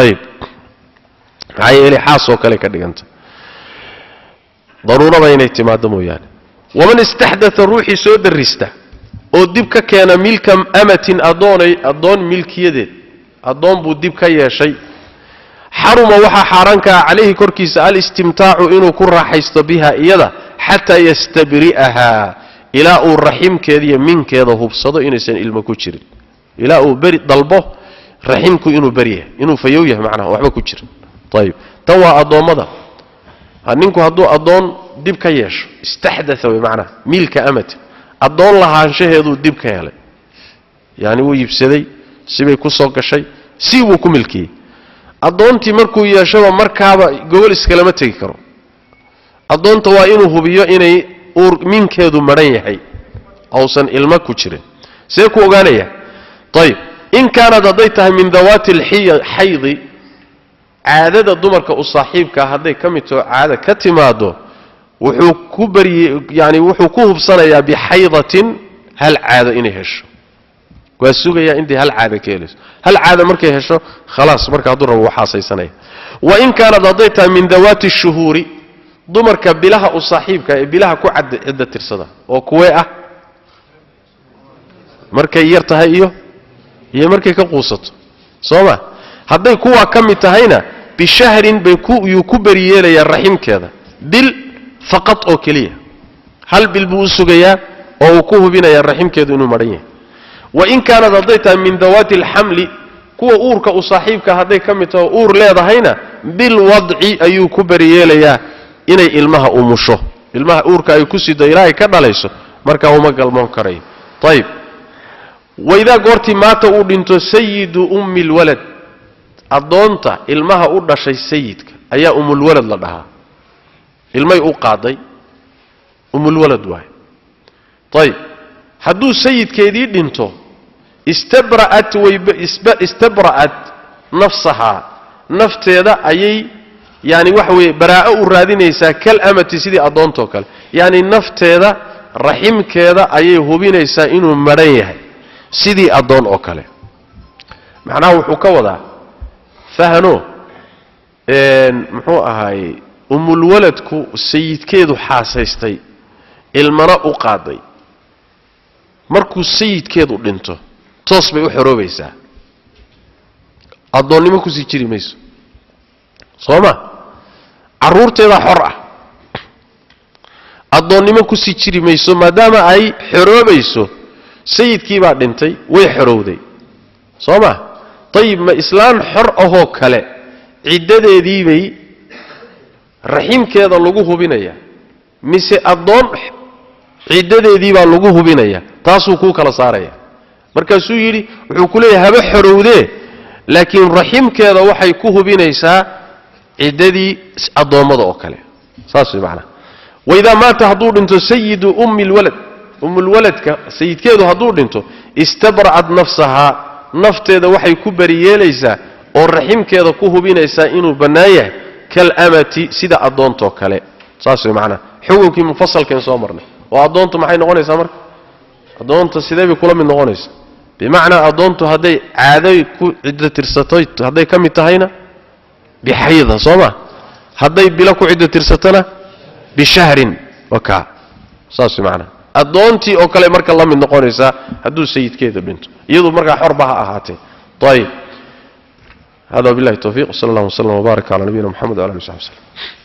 ayib maxaa yeelay xaas oo kale ka dhiganta daruurada inay timaado mooyaane waman istaxdatha ruuxii soo darrista oo dib ka keena milka amatin addoon milkiyadeed addoon buu dib ka yeeshay xaruma waxaa xaaraan ka ah calayhi korkiisa alistimtaacu inuu ku raaxaysto biha iyada xataa yastabri'ahaa ilaa uu raximkeeda iyo minkeeda hubsado inaysan ilmo ku jirin ilaa uu beri dalbo raximku inuu beri yahay inuu fayow yahay macnaha waxba ku jirin ayib tan waa addoommada ninku hadduu addoon dib ka yeesho istaxdatha way macnaha milka amati addoon lahaanshaheeduu dib ka helay yani wuu iibsaday sibay ku soo gashay si buu ku milkiyey addoontii markuu yeeshaba markaaba gogol iskalama tegi karo addoonta waa inuu hubiyo inay minkeedu maran yahay ausan ilmo ku jirin see ku ogaanaya ayib in kaanad hadday tahay min dawaati alxaydi caadada dumarka u saaxiibkaa hadday ka mid taho caada ka timaado wuxuu ku yani wuxuu ku hubsanayaa bixaydatin hal caado inay hesho waa sugayaa intay hal caado ka helayso hal caado markay hesho khalaas marka hadduu rabo waa xaasaysanaya wa in kaanad hadday tahay min dawaati shuhuuri dumarka bilaha u saaxiibka ee bilaha ku cidda tirsada oo kuwee ah markay yar tahay iyo markay ka quusato sooma hadday kuwaa ka mid tahayna bishahrin yuu ku beriyeelayaa raximkeeda bil faqad oo keliya hal bil buu u sugayaa oo uu ku hubinayaa raximkeedu inuu maran yahay wa in kaanad hadday tahay min dawaati alxamli kuwa uurka u saaxiibka hadday ka mid taho uur leedahayna bilwadci ayuu ku beriyeelayaa inay ilmaha umusho ilmaha uurka ay ku sido ilaahay ka dhalayso markaa uma galmoon karayo ayib waidaa goortii maata uu dhinto sayidu ummi lwalad addoonta ilmaha u dhashay sayidka ayaa umulwalad la dhahaa ilmay u qaaday umulwalad waay ayib hadduu sayidkeedii dhinto istabra'at nafsahaa nafteeda ayay yani waxa weeye baraa'o u raadinaysaa kal amati sidii addoontoo kale yani nafteeda raximkeeda ayay hubinaysaa inuu maran yahay sidii addoon oo kale macnaha wuxuu ka wadaa fahano muxuu ahaayey umulwaladku sayidkeedu xaasaystay ilmana u qaaday markuu sayidkeedu dhinto toos bay u xoroobaysaa addoonnimo kusii jiri mayso sooma carruurteedaa xor ah addoonnimo kusii jiri mayso maadaama ay xoroobayso sayidkii baa dhintay way xorowday sooma ayib ma islaan xor ahoo kale ciddadeediibay raximkeeda lagu hubinayaa mise addoon ciddadeedii baa lagu hubinayaa taasuu kuu kala saaraya markaasuu yidhi wuxuu ku leeyahay haba xorowdee laakiin raximkeeda waxay ku hubinaysaa ciddadii addoommada oo kale saas way macnaha waidaa maata hadduu dhinto sayidu ummi lwalad ummulwaladka sayidkeedu hadduu dhinto istabra'at nafsahaa nafteeda waxay ku beriyeelaysaa oo raximkeeda ku hubinaysaa inuu bannaan yahay kalamati sida addoontoo kale saas way macnaha xukunkii mufasalkeen soo marnay oo addoontu maxay noqonaysaa marka addoonta sidee bay kula mid noqonaysaa bimacnaa addoontu hadday caaday ku ciddo tirsatoy hadday ka mid tahayna bixayda sooma hadday bilo ku ciddo tirsatona bishahrin wakaa saas way macnaha addoontii oo kale marka la mid noqonaysaa hadduu sayidkeeda dhinto iyadu markaa xorba ha ahaatee ayib hada billahi tawfiiq sala allahu wasallam wabaarak cala nabiyina moxamed wala alihi wasaxbi wasallam